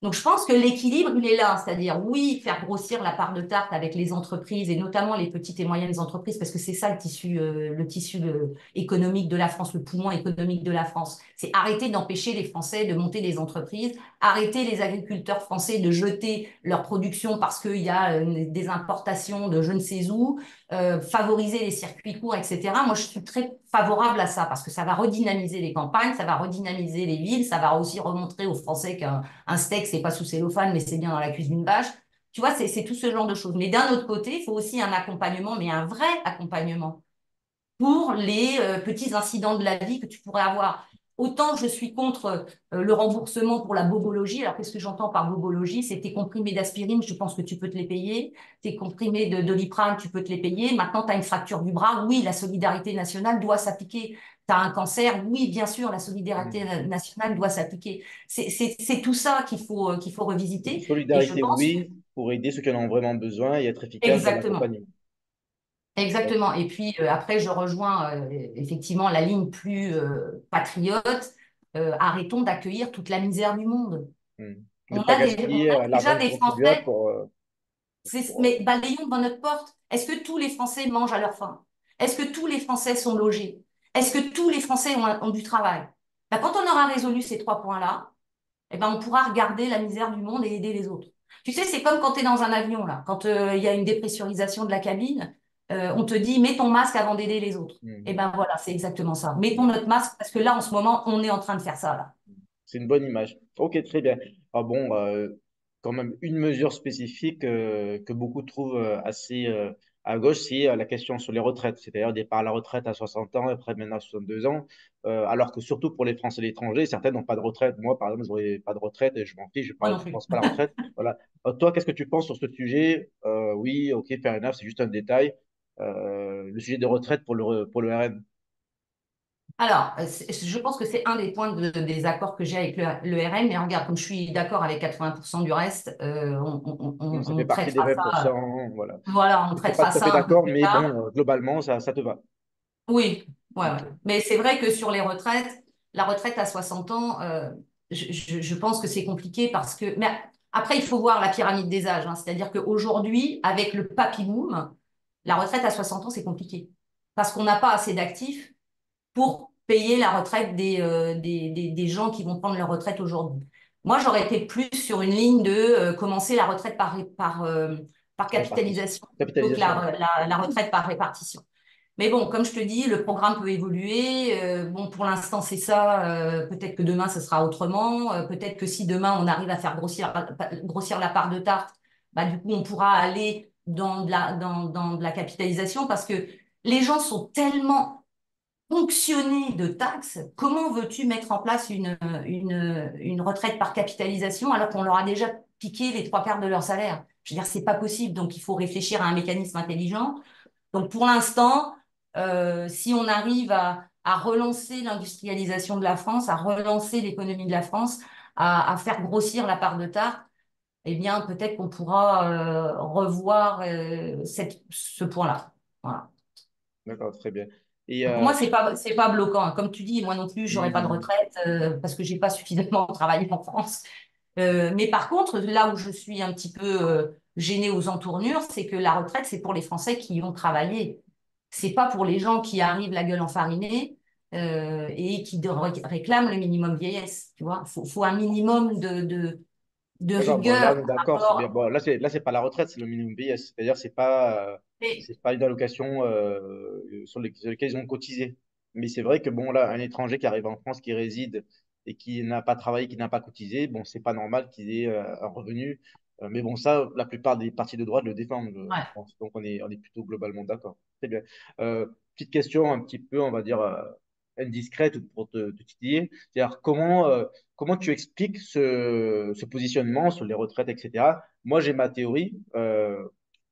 Speaker 2: Donc, je pense que l'équilibre, il est là. C'est-à-dire, oui, faire grossir la part de tarte avec les entreprises et notamment les petites et moyennes entreprises, parce que c'est ça le tissu économique de la France, le poumon économique de la France. C'est arrêter d'empêcher les Français de monter des entreprises, arrêter les agriculteurs français de jeter leur production parce qu'il y a des importations de je ne sais où, favoriser les circuits courts, etc. Moi, je suis très favorable à ça parce que ça va redynamiser les campagnes, ça va redynamiser les villes, ça va aussi remontrer aux Français qu'un steak, c'est pas sous cellophane, mais c'est bien dans la cuisse d'une vache. Tu vois, c'est tout ce genre de choses. Mais d'un autre côté, il faut aussi un accompagnement, mais un vrai accompagnement pour les petits incidents de la vie que tu pourrais avoir. autant je suis contre le remboursement pour la bobologie. Alors, qu'est-ce que j'entends par bobologie? C'est tes comprimés d'aspirine, je pense que tu peux te les payer. Tes comprimés de Doliprane, tu peux te les payer. Maintenant, tu as une fracture du bras. Oui, la solidarité nationale doit s'appliquer. Tu as un cancer. Oui, bien sûr, la solidarité
Speaker 1: Hmm.
Speaker 2: nationale doit s'appliquer. C'est tout ça qu'il faut revisiter. Et je
Speaker 1: Solidarité,
Speaker 2: pense
Speaker 1: oui, pour aider ceux qui en ont vraiment besoin et être efficace dans
Speaker 2: exactement.
Speaker 1: l'accompagnement.
Speaker 2: Exactement. Et puis après, je rejoins effectivement la ligne plus patriote. Arrêtons d'accueillir toute la misère du monde.
Speaker 1: Hmm. Ne pas
Speaker 2: On
Speaker 1: gaspiller
Speaker 2: a
Speaker 1: l'argent
Speaker 2: déjà
Speaker 1: du
Speaker 2: des
Speaker 1: contribuable
Speaker 2: Français,
Speaker 1: pour,
Speaker 2: mais balayons devant notre porte. Est-ce que tous les Français mangent à leur faim? Est-ce que tous les Français sont logés? Est-ce que tous les Français ont du travail? Ben, quand on aura résolu ces trois points-là, eh ben, on pourra regarder la misère du monde et aider les autres. Tu sais, c'est comme quand tu es dans un avion, là. Quand il y a une dépressurisation de la cabine, on te dit, mets ton masque avant d'aider les autres. Eh
Speaker 1: hmm.
Speaker 2: ben voilà, c'est exactement ça. Mettons notre masque parce que là, en ce moment, on est en train de faire ça, là.
Speaker 1: C'est une bonne image. Ok, très bien. Ah bon, quand même, une mesure spécifique que beaucoup trouvent assez à gauche, c'est la question sur les retraites. C'est-à-dire départ à la retraite à 60 ans, après maintenant à 62 ans. Alors que surtout pour les Français et l'étranger, certains n'ont pas de retraite. Moi, par exemple, je n'aurai pas de retraite et je m'en fiche,
Speaker 2: Moi non
Speaker 1: je
Speaker 2: plus.
Speaker 1: pense pas à la retraite. Voilà. Toi, qu'est-ce que tu penses sur ce sujet? Oui, ok, fair enough, c'est juste un détail. Le sujet des retraites pour le RN.
Speaker 2: Alors, je pense que c'est un des points des accords que j'ai avec le RN, mais regarde, comme je suis d'accord avec 80% du reste,
Speaker 1: Donc, ça fait
Speaker 2: on
Speaker 1: partie des
Speaker 2: traitera ça,
Speaker 1: 20%. Voilà.
Speaker 2: voilà, on
Speaker 1: Je suis pas
Speaker 2: traitera
Speaker 1: tout à fait
Speaker 2: ça un peu
Speaker 1: d'accord,
Speaker 2: plus
Speaker 1: mais
Speaker 2: tard.
Speaker 1: bon, globalement, ça te va.
Speaker 2: Oui, ouais, ouais.
Speaker 1: Ok.
Speaker 2: Mais c'est vrai que sur les retraites, la retraite à 60 ans, je pense que c'est compliqué parce que. Mais après, il faut voir la pyramide des âges, hein. C'est-à-dire qu'aujourd'hui, avec le papy boom, la retraite à 60 ans, c'est compliqué. Parce qu'on n'a pas assez d'actifs pour payer la retraite des gens qui vont prendre leur retraite aujourd'hui. Moi, j'aurais été plus sur une ligne de commencer la retraite par
Speaker 1: Répartition.
Speaker 2: capitalisation plutôt que
Speaker 1: Capitalisation, ouais.
Speaker 2: la retraite par répartition. Mais bon, comme je te dis, le programme peut évoluer. Bon, pour l'instant, c'est ça. Peut-être que demain, ce sera autrement. Peut-être que si demain, on arrive à faire grossir la part de tarte, bah, du coup, on pourra aller dans de la capitalisation parce que les gens sont tellement ponctionnés de taxes. Comment veux-tu mettre en place une retraite par capitalisation alors qu'on leur a déjà piqué les trois quarts de leur salaire? Je veux dire, c'est pas possible. Donc, il faut réfléchir à un mécanisme intelligent. Donc pour l'instant, si on arrive à relancer l'industrialisation de la France, à relancer l'économie de la France, à faire grossir la part de tarte, eh bien peut-être qu'on pourra revoir ce point-là. Voilà.
Speaker 1: D'accord, très bien. Et
Speaker 2: Pour moi, c'est pas bloquant, hein. Comme tu dis, moi non plus, j'aurais pas de
Speaker 1: hmm,
Speaker 2: retraite parce que j'ai pas suffisamment travaillé en France. Mais par contre, là où je suis un petit peu gênée aux entournures, c'est que la retraite, c'est pour les Français qui y ont travaillé. C'est pas pour les gens qui arrivent la gueule enfarinée et qui réclament le minimum vieillesse. Tu vois, faut un minimum de
Speaker 1: d'accord, bon, là,
Speaker 2: rigueur
Speaker 1: on est
Speaker 2: par
Speaker 1: d'accord. C'est bien.
Speaker 2: rapport.
Speaker 1: Bon, là, c'est pas la retraite, c'est le minimum vieillesse. C'est-à-dire,
Speaker 2: Mais,
Speaker 1: c'est pas une allocation sur lesquelles ils ont cotisé. Mais c'est vrai que, bon, là, un étranger qui arrive en France, qui réside et qui n'a pas travaillé, qui n'a pas cotisé, bon, c'est pas normal qu'il ait un revenu. Mais bon, ça, la plupart des partis de droite le défendent, je
Speaker 2: ouais.
Speaker 1: pense. Donc, on est plutôt globalement d'accord. Très bien. Petite question un petit peu, on va dire, indiscrète pour te titiller. C'est-à-dire, comment tu expliques ce positionnement sur les retraites, etc. Moi, j'ai ma théorie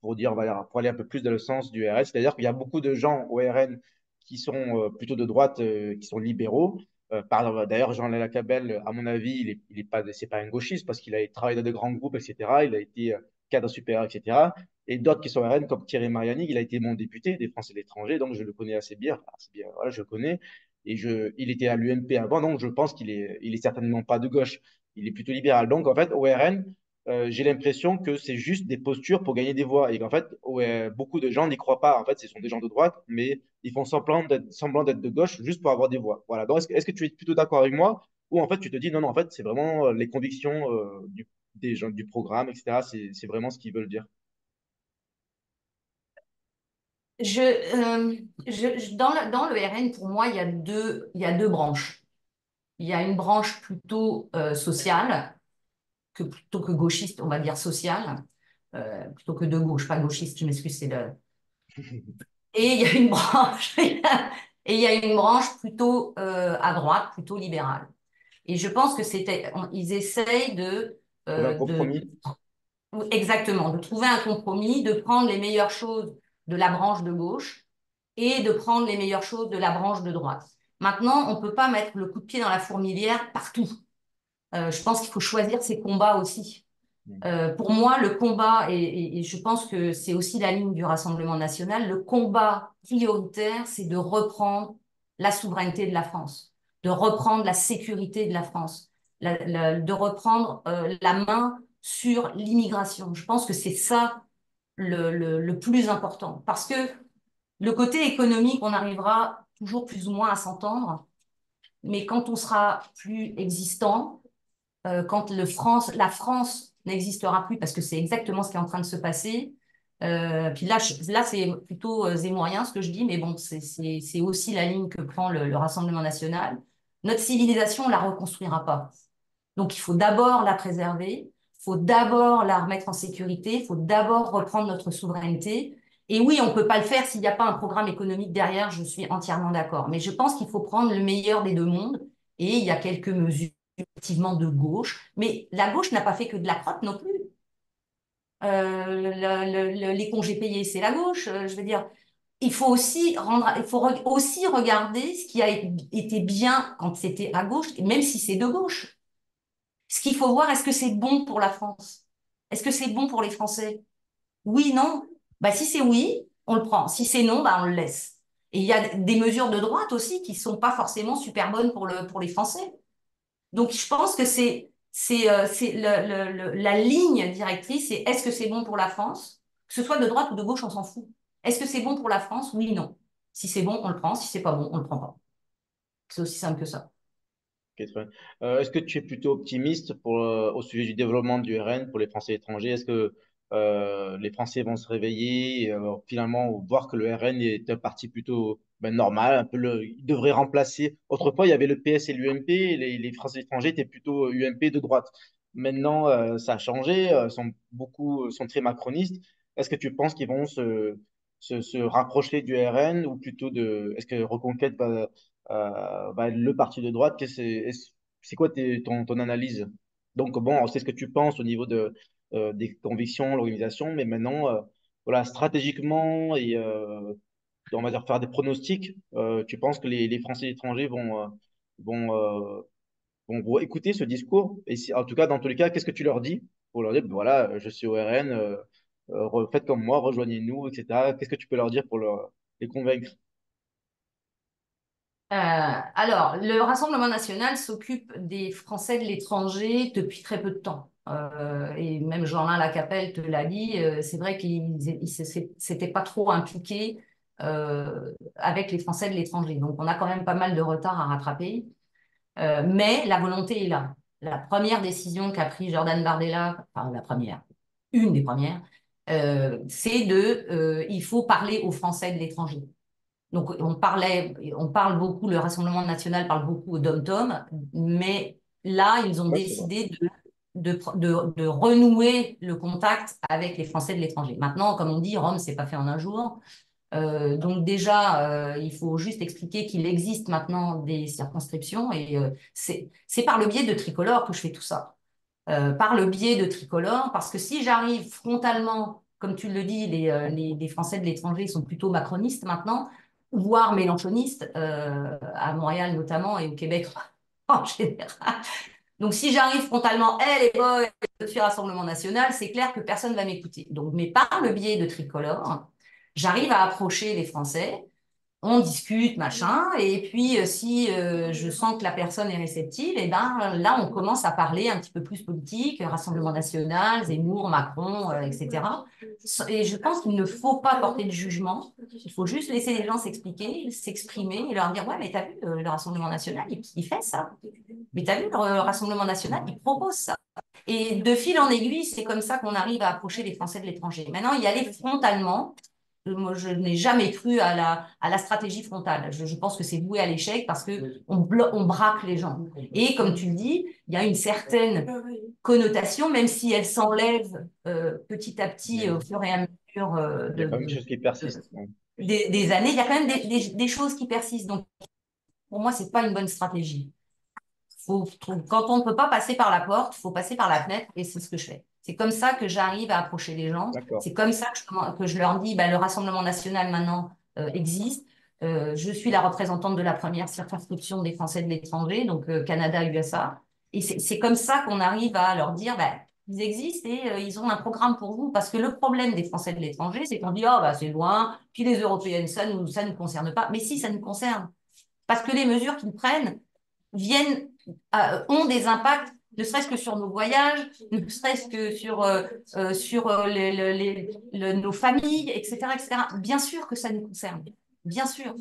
Speaker 1: pour dire, on va dire, pour aller un peu plus dans le sens du RN, c'est-à-dire qu'il y a beaucoup de gens au RN qui sont plutôt de droite, qui sont libéraux. D'ailleurs, Jean-Léa Cabel, à mon avis, il est pas, c'est pas un gauchiste parce qu'il a travaillé dans de grands groupes, etc. Il a été cadre supérieur, etc. Et d'autres qui sont RN, comme Thierry Mariani, il a été mon député des Français de l'étranger, donc je le connais assez bien. Enfin, assez bien, voilà, je le connais. Il était à l'UMP avant, donc je pense il est certainement pas de gauche. Il est plutôt libéral. Donc, en fait, au RN, j'ai l'impression que c'est juste des postures pour gagner des voix. Et qu'en fait, ouais, beaucoup de gens n'y croient pas. En fait, ce sont des gens de droite, mais ils font semblant d'être de gauche juste pour avoir des voix. Voilà. Donc, est-ce que tu es plutôt d'accord avec moi? Ou en fait, tu te dis, non, non, en fait, c'est vraiment les convictions des gens, du programme, etc. C'est vraiment ce qu'ils veulent dire.
Speaker 2: Dans le RN, pour moi, il y a deux branches. Il y a une branche plutôt sociale, plutôt que gauchiste, on va dire sociale, plutôt que de gauche, pas gauchiste, je m'excuse, c'est le. Et il y a une branche, et il y a une branche plutôt à droite, plutôt libérale. Et je pense que ils essayent
Speaker 1: Trouver un
Speaker 2: de
Speaker 1: compromis.
Speaker 2: exactement, de trouver un compromis, de prendre les meilleures choses de la branche de gauche et de prendre les meilleures choses de la branche de droite. Maintenant, on ne peut pas mettre le coup de pied dans la fourmilière partout. Je pense qu'il faut choisir ses combats aussi. Pour moi, le combat, et je pense que c'est aussi la ligne du Rassemblement national, le combat prioritaire, c'est de reprendre la souveraineté de la France, de reprendre la sécurité de la France, de reprendre la main sur l'immigration. Je pense que c'est ça le plus important. Parce que le côté économique, on arrivera toujours plus ou moins à s'entendre, mais quand on sera plus existant, quand la France n'existera plus, parce que c'est exactement ce qui est en train de se passer. Puis là c'est plutôt zémoirien ce que je dis, mais bon, c'est aussi la ligne que prend le Rassemblement national. Notre civilisation, on la reconstruira pas. Donc il faut d'abord la préserver, il faut d'abord la remettre en sécurité, il faut d'abord reprendre notre souveraineté. Et oui, on ne peut pas le faire s'il n'y a pas un programme économique derrière, je suis entièrement d'accord. Mais je pense qu'il faut prendre le meilleur des deux mondes. Et il y a quelques mesures effectivement de gauche, mais la gauche n'a pas fait que de la crotte non plus. Les congés payés, c'est la gauche. Je veux dire, il faut aussi regarder ce qui a été bien quand c'était à gauche, même si c'est de gauche. Ce qu'il faut voir, est-ce que c'est bon pour la France? Est-ce que c'est bon pour les Français? Oui, non? Bah, si c'est oui, on le prend. Si c'est non, bah, on le laisse. Et il y a des mesures de droite aussi qui sont pas forcément super bonnes pour les Français. Donc, je pense que c'est la ligne directrice, c'est est-ce que c'est bon pour la France? Que ce soit de droite ou de gauche, on s'en fout. Est-ce que c'est bon pour la France? Oui, non. Si c'est bon, on le prend. Si c'est pas bon, on le prend pas. C'est aussi simple que ça.
Speaker 1: Ok, très bien. Est-ce que tu es plutôt optimiste au sujet du développement du RN pour les Français étrangers? Est-ce que les Français vont se réveiller et finalement voir que le RN est un parti plutôt normal, un peu il devrait remplacer. Autrefois, il y avait le PS et l'UMP, et les Français étrangers étaient plutôt UMP de droite. Maintenant, ça a changé, sont très macronistes. Est-ce que tu penses qu'ils vont se rapprocher du RN ou plutôt est-ce que Reconquête le parti de droite, c'est quoi ton analyse? Donc, bon, on sait ce que tu penses au niveau des convictions, l'organisation, mais maintenant, voilà, stratégiquement et on va dire faire des pronostics, tu penses que les Français étrangers vont, euh, vont écouter ce discours? Et en tout cas, dans tous les cas, qu'est-ce que tu leur dis pour leur dire, ben voilà, je suis au RN, faites comme moi, rejoignez-nous, etc. Qu'est-ce que tu peux leur dire pour les convaincre?
Speaker 2: Alors, le Rassemblement national s'occupe des Français de l'étranger depuis très peu de temps. Et même Jean-Lin Lacapelle te l'a dit, c'est vrai qu'il ne s'était pas trop impliqué avec les Français de l'étranger. Donc, on a quand même pas mal de retard à rattraper. Mais la volonté est là. La première décision qu'a prise Jordan Bardella, enfin la première, une des premières, c'est il faut parler aux Français de l'étranger. Donc, on parle beaucoup, le Rassemblement national parle beaucoup au dom-tom, mais là, ils ont
Speaker 1: Ouais, c'est vrai.
Speaker 2: décidé de renouer le contact avec les Français de l'étranger. Maintenant, comme on dit, Rome, c'est pas fait en un jour. Donc déjà, il faut juste expliquer qu'il existe maintenant des circonscriptions et c'est par le biais de Tricolore que je fais tout ça. Par le biais de Tricolore, parce que si j'arrive frontalement, comme tu le dis, les Français de l'étranger sont plutôt macronistes maintenant, voire mélenchonistes, à Montréal notamment et au Québec en général. Donc si j'arrive frontalement, les boys, je suis Rassemblement national, c'est clair que personne ne va m'écouter. Donc, mais par le biais de Tricolore, j'arrive à approcher les Français, on discute, machin, et puis si je sens que la personne est réceptive, et ben là on commence à parler un petit peu plus politique, Rassemblement national, Zemmour, Macron, etc. Et je pense qu'il ne faut pas porter de jugement, il faut juste laisser les gens s'expliquer, s'exprimer, et leur dire ouais mais t'as vu le Rassemblement national, il fait ça, mais t'as vu le Rassemblement national, il propose ça. Et de fil en aiguille, c'est comme ça qu'on arrive à approcher les Français de l'étranger. Maintenant, y aller frontalement, moi, je n'ai jamais cru à la stratégie frontale. Je pense que c'est voué à l'échec parce que on braque les gens. Et comme tu le dis, il y a une certaine connotation, même si elle s'enlève petit à petit
Speaker 1: Mais
Speaker 2: au fur et à mesure
Speaker 1: il y a quand même quelque chose qui
Speaker 2: de-
Speaker 1: persiste. Ouais.
Speaker 2: des années, il y a quand même des choses qui persistent. Donc, pour moi, c'est pas une bonne stratégie. Quand on ne peut pas passer par la porte, il faut passer par la fenêtre et c'est ce que je fais. C'est comme ça que j'arrive à approcher les gens.
Speaker 1: D'accord.
Speaker 2: C'est comme ça que je leur dis, bah, le Rassemblement national maintenant existe. Je suis la représentante de la première circonscription des Français de l'étranger, donc Canada, USA. Et c'est comme ça qu'on arrive à leur dire, bah, ils existent et ils ont un programme pour vous. Parce que le problème des Français de l'étranger, c'est qu'on dit, oh, bah, c'est loin, puis les Européennes, ça nous concerne pas. Mais si, ça nous concerne. Parce que les mesures qu'ils prennent viennent, ont des impacts, ne serait-ce que sur nos voyages, ne serait-ce que sur nos familles, etc., etc. Bien sûr que ça nous concerne. Bien sûr.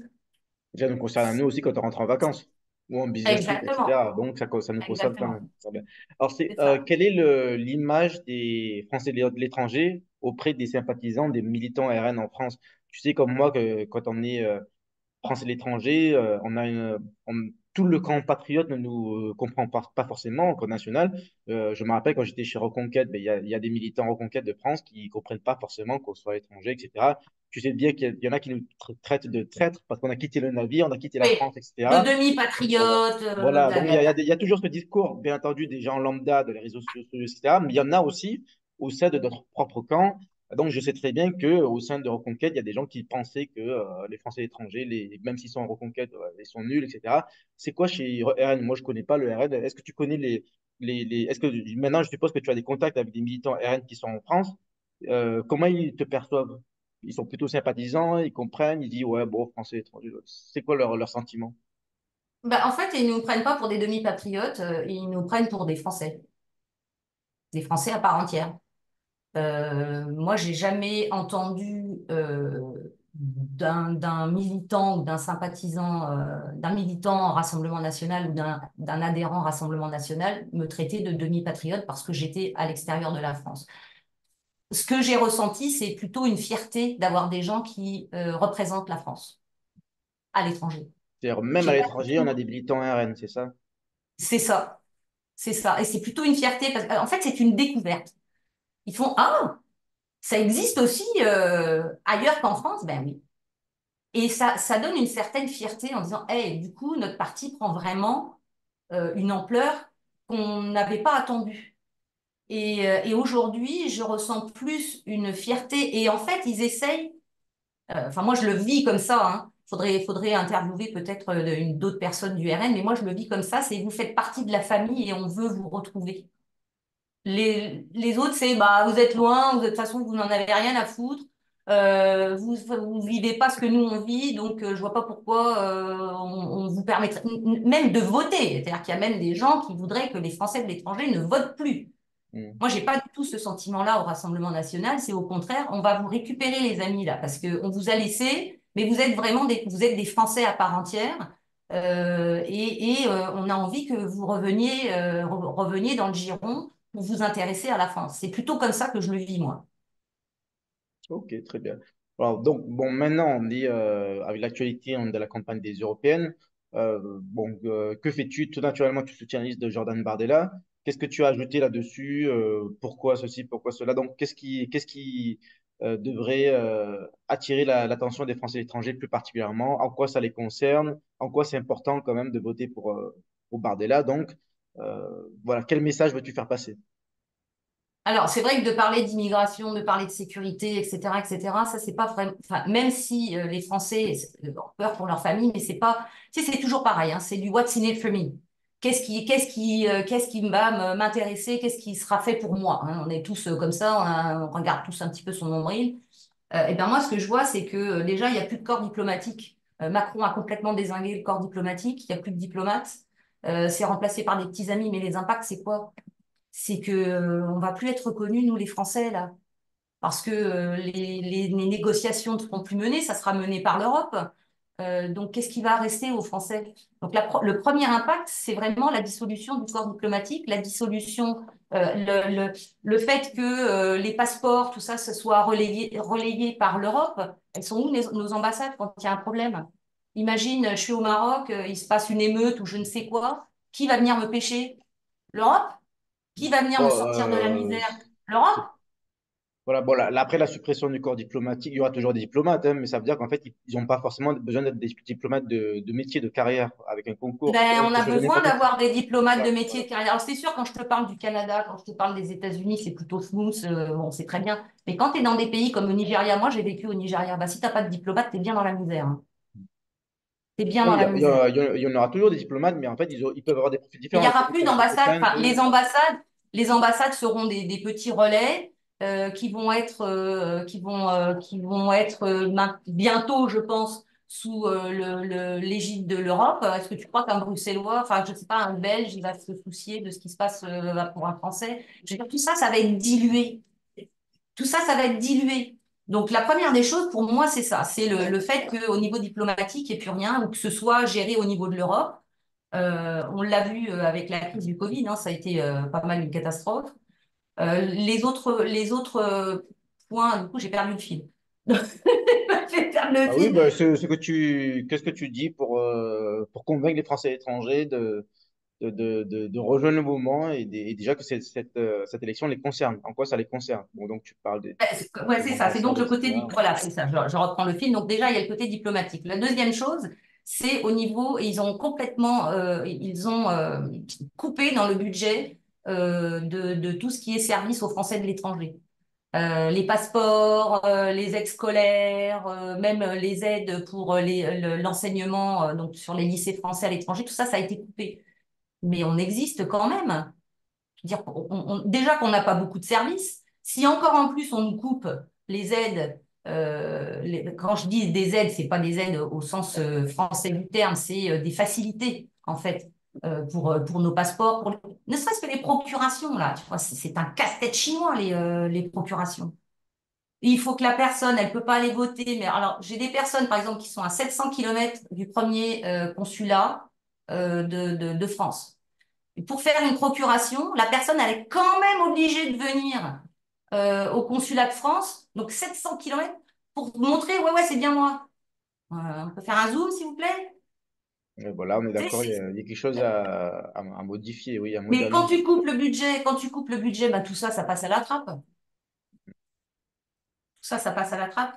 Speaker 1: Ça nous concerne à nous aussi quand on rentre en vacances ou en business trip,
Speaker 2: Exactement.
Speaker 1: etc. Donc, ça nous concerne quand
Speaker 2: Exactement.
Speaker 1: même. Ça va. Alors,
Speaker 2: C'est ça.
Speaker 1: quelle est l'image des Français de l'étranger auprès des sympathisants des militants RN en France? Tu sais, comme moi, que quand on est France et l'étranger, tout le camp patriote ne nous comprend pas forcément, au camp national. Je me rappelle quand j'étais chez Reconquête, ben, il y a des militants Reconquête de France qui ne comprennent pas forcément qu'on soit étranger, etc. Tu sais bien qu'il y en a qui nous traitent de traîtres parce qu'on a quitté le navire, on a quitté la
Speaker 2: Oui.
Speaker 1: France,
Speaker 2: De
Speaker 1: etc. Voilà.
Speaker 2: demi-patriote,
Speaker 1: Voilà, donc
Speaker 2: blablabla.
Speaker 1: il y a toujours ce discours, bien entendu, des gens lambda, de les réseaux sociaux, etc. Mais il y en a aussi au sein de notre propre camp. Donc je sais très bien qu'au sein de Reconquête, il y a des gens qui pensaient que les Français étrangers, même s'ils sont en Reconquête, ils sont nuls, etc. C'est quoi chez RN? Moi, je connais pas le RN. Est-ce que tu connais Est-ce que maintenant, je suppose que tu as des contacts avec des militants RN qui sont en France. Comment ils te perçoivent? Ils sont plutôt sympathisants, ils comprennent, ils disent, ouais, bon, Français étrangers. C'est quoi leur sentiment?
Speaker 2: Bah, en fait, ils ne nous prennent pas pour des demi-patriotes, ils nous prennent pour des Français à part entière. Moi, j'ai jamais entendu d'un militant ou d'un sympathisant, d'un militant Rassemblement National ou d'un adhérent Rassemblement National me traiter de demi-patriote parce que j'étais à l'extérieur de la France. Ce que j'ai ressenti, c'est plutôt une fierté d'avoir des gens qui représentent la France à l'étranger.
Speaker 1: C'est-à-dire, même à
Speaker 2: J'ai pas du
Speaker 1: l'étranger, on a
Speaker 2: tout.
Speaker 1: des militants RN, c'est ça?
Speaker 2: C'est ça, c'est ça. Et c'est plutôt une fierté parce qu'en fait, c'est une découverte. Ils font, ah, ça existe aussi ailleurs qu'en France? Ben oui. Et ça donne une certaine fierté en disant, hey, du coup, notre parti prend vraiment une ampleur qu'on n'avait pas attendue. Et aujourd'hui, je ressens plus une fierté. Et en fait, ils essayent, enfin moi je le vis comme ça, hein. Faudrait interviewer peut-être d'autres personnes du RN, mais moi je le vis comme ça, c'est vous faites partie de la famille et on veut vous retrouver. Les autres, c'est bah, vous êtes loin, de toute façon, vous n'en avez rien à foutre. Vous vivez pas ce que nous on vit, donc je vois pas pourquoi on vous permettrait même de voter. C'est-à-dire qu'il y a même des gens qui voudraient que les Français de l'étranger ne votent plus.
Speaker 1: Hmm.
Speaker 2: Moi, j'ai pas du tout ce sentiment-là au Rassemblement national. C'est au contraire, on va vous récupérer les amis là, parce que on vous a laissé, mais vous êtes vraiment vous êtes des Français à part entière. On a envie que vous reveniez dans le giron pour vous intéresser à la France. C'est plutôt comme ça que je le vis, moi.
Speaker 1: Ok, très bien. Alors, donc, bon, maintenant, on est avec l'actualité de la campagne des européennes. Que fais-tu? Tout naturellement, tu soutiens la liste de Jordan Bardella. Qu'est-ce que tu as ajouté là-dessus? Pourquoi ceci, pourquoi cela? Donc, qu'est-ce qui devrait attirer l'attention des Français étrangers plus particulièrement? En quoi ça les concerne? En quoi c'est important quand même de voter pour Bardella? Donc, voilà, quel message veux-tu faire passer?
Speaker 2: Alors, c'est vrai que de parler d'immigration, de parler de sécurité, etc., ça, c'est pas vraiment. Enfin, même si les Français ont peur pour leur famille, mais c'est pas. Tu sais, c'est toujours pareil, hein, c'est du what's in it for me. Qu'est-ce qui va m'intéresser? Qu'est-ce qui sera fait pour moi? Hein. On est tous comme ça, on regarde tous un petit peu son nombril. Et ben moi, ce que je vois, c'est que déjà, il n'y a plus de corps diplomatique. Macron a complètement dézingué le corps diplomatique. Il n'y a plus de diplomates. C'est remplacé par des petits amis. Mais les impacts, c'est quoi? C'est que on va plus être reconnus, nous les Français, là, parce que les négociations ne seront plus menées, ça sera mené par l'Europe. Donc, qu'est-ce qui va rester aux Français? Donc, le premier impact, c'est vraiment la dissolution du corps diplomatique, la dissolution, le fait que les passeports, tout ça, se soit relayé par l'Europe. Elles sont où nos ambassades quand il y a un problème? Imagine, je suis au Maroc, il se passe une émeute ou je ne sais quoi. Qui va venir me pêcher? L'Europe? Qui va venir me
Speaker 1: Bon,
Speaker 2: sortir de la misère? L'Europe?
Speaker 1: Voilà, bon, après la suppression du corps diplomatique, il y aura toujours des diplomates, hein, mais ça veut dire qu'en fait, ils n'ont pas forcément besoin d'être des diplomates de métier, de carrière, avec un concours.
Speaker 2: Ben,
Speaker 1: Il
Speaker 2: on
Speaker 1: faut
Speaker 2: a
Speaker 1: choisir
Speaker 2: besoin
Speaker 1: n'importe qui.
Speaker 2: d'avoir des diplômates de
Speaker 1: Voilà,
Speaker 2: métier
Speaker 1: voilà.
Speaker 2: de carrière. Alors, c'est sûr, quand je te parle du Canada, quand je te parle des États-Unis, c'est plutôt smooth, bon, c'est très bien. Mais quand tu es dans des pays comme le Nigeria, moi j'ai vécu au Nigeria, bah, si tu n'as pas de diplomate, tu es bien dans la misère, hein. Tu es bien
Speaker 1: Oui,
Speaker 2: dans la misère.
Speaker 1: il y en aura toujours des diplomates, mais en fait, ils peuvent avoir des profils
Speaker 2: Il n'y
Speaker 1: différents.
Speaker 2: aura plus
Speaker 1: Comme ton
Speaker 2: d'ambassades.
Speaker 1: copain,
Speaker 2: Enfin,
Speaker 1: eux,
Speaker 2: les ambassades seront des petits relais qui vont être bientôt, je pense, sous l'égide de l'Europe. Est-ce que tu crois qu'un Bruxellois, enfin, je ne sais pas, un Belge, il va se soucier de ce qui se passe pour un Français? Je veux dire, tout ça, ça va être dilué. Tout ça, ça va être dilué. Donc, la première des choses, pour moi, c'est ça. C'est le fait qu'au niveau diplomatique, il n'y ait plus rien, ou que ce soit géré au niveau de l'Europe. On l'a vu avec la crise du Covid, hein, ça a été pas mal une catastrophe. Les autres points, du coup, j'ai perdu le fil. J'ai perdu le
Speaker 1: bah oui,
Speaker 2: fil.
Speaker 1: bah, qu'est-ce que tu dis pour convaincre les Français étrangers de rejoindre le mouvement et déjà que cette élection les concerne. En quoi ça les concerne? Bon, donc tu parles
Speaker 2: Ouais,
Speaker 1: des
Speaker 2: c'est ça. C'est donc
Speaker 1: ambassades,
Speaker 2: le côté,
Speaker 1: etc.
Speaker 2: voilà, c'est ça. Je reprends le fil. Donc déjà, il y a le côté diplomatique. La deuxième chose, c'est au niveau, et ils ont complètement, ils ont coupé dans le budget de tout ce qui est service aux Français de l'étranger. Les passeports, les aides scolaires, même les aides pour l'enseignement donc sur les lycées français à l'étranger, tout ça, ça a été coupé. Mais on existe quand même. Je veux dire, déjà qu'on n'a pas beaucoup de services. Si encore en plus on nous coupe les aides, quand je dis des aides, c'est pas des aides au sens français du terme, c'est des facilités en fait pour nos passeports, ne serait-ce que les procurations là. Tu vois, c'est un casse-tête chinois les procurations. Il faut que la personne, elle peut pas aller voter. Mais alors, j'ai des personnes, par exemple, qui sont à 700 kilomètres du premier consulat de France. Et pour faire une procuration, la personne, elle est quand même obligée de venir au consulat de France, donc 700 kilomètres, pour montrer, ouais, ouais, c'est bien moi. On peut faire un zoom, s'il vous plaît?
Speaker 1: Et voilà, on est
Speaker 2: Tu
Speaker 1: d'accord,
Speaker 2: sais,
Speaker 1: il y a quelque chose à modifier, oui, à
Speaker 2: mais quand
Speaker 1: moderniser.
Speaker 2: tu coupes le budget, bah, tout ça, ça passe à la trappe. Tout ça, ça passe à la trappe.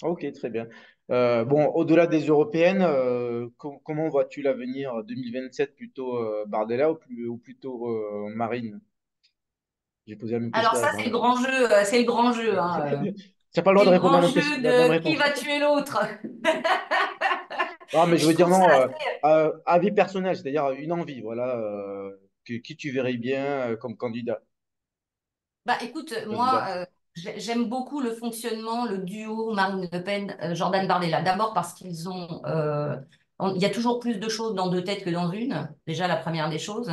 Speaker 1: Ok, très bien. Bon, au-delà des européennes, comment vois-tu l'avenir 2027 plutôt Bardella ou plutôt Marine? J'ai posé la même
Speaker 2: Alors
Speaker 1: question à la
Speaker 2: ça,
Speaker 1: dernière.
Speaker 2: c'est le grand jeu, hein.
Speaker 1: Tu n'as pas le droit
Speaker 2: C'est
Speaker 1: de
Speaker 2: le
Speaker 1: répondre
Speaker 2: grand jeu
Speaker 1: la même
Speaker 2: de qui
Speaker 1: réponse.
Speaker 2: va tuer l'autre.
Speaker 1: Ah, mais je
Speaker 2: Je
Speaker 1: veux dire
Speaker 2: trouve ça
Speaker 1: non,
Speaker 2: assez.
Speaker 1: avis personnel, c'est-à-dire une envie, voilà, qui tu verrais bien comme candidat,
Speaker 2: Bah écoute, moi,
Speaker 1: candidate.
Speaker 2: j'aime beaucoup le fonctionnement, le duo Marine Le Pen, Jordan Bardella. D'abord parce qu'ils ont, il y a toujours plus de choses dans deux têtes que dans une. Déjà la première des choses.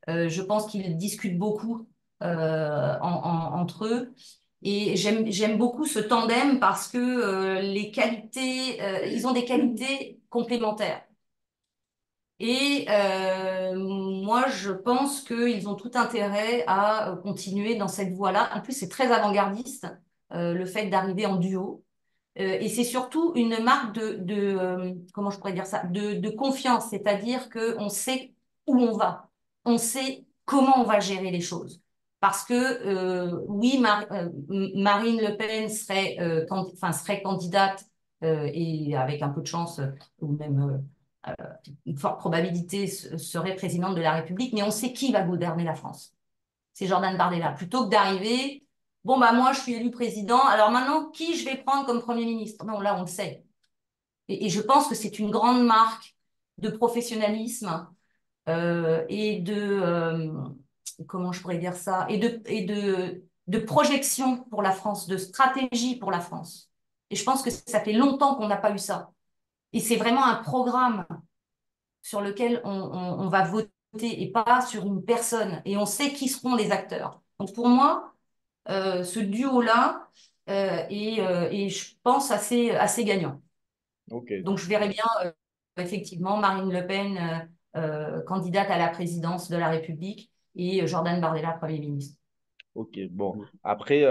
Speaker 2: Je pense qu'ils discutent beaucoup entre eux. Et j'aime beaucoup ce tandem parce que les qualités, ils ont des qualités complémentaires. Et moi, je pense qu'ils ont tout intérêt à continuer dans cette voie-là. En plus, c'est très avant-gardiste, le fait d'arriver en duo. Et c'est surtout une marque comment je pourrais dire ça, de confiance, c'est-à-dire qu'on sait où on va, on sait comment on va gérer les choses. Parce que oui, Marine Le Pen serait candidate et avec un peu de chance, ou même une forte probabilité, serait présidente de la République, mais on sait qui va gouverner la France. C'est Jordan Bardella. Plutôt que d'arriver, bon, bah moi, je suis élu président, alors maintenant, qui je vais prendre comme Premier ministre? Non, là, on le sait. Et je pense que c'est une grande marque de professionnalisme et comment je pourrais dire ça, de projection pour la France, de stratégie pour la France. Et je pense que ça fait longtemps qu'on n'a pas eu ça. Et c'est vraiment un programme sur lequel on va voter et pas sur une personne. Et on sait qui seront les acteurs. Donc pour moi, ce duo-là est, je pense, assez gagnant.
Speaker 1: Ok,
Speaker 2: Donc je verrais bien, effectivement, Marine Le Pen, candidate à la présidence de la République, et Jordan Bardella, Premier ministre.
Speaker 1: ok. Bon, après,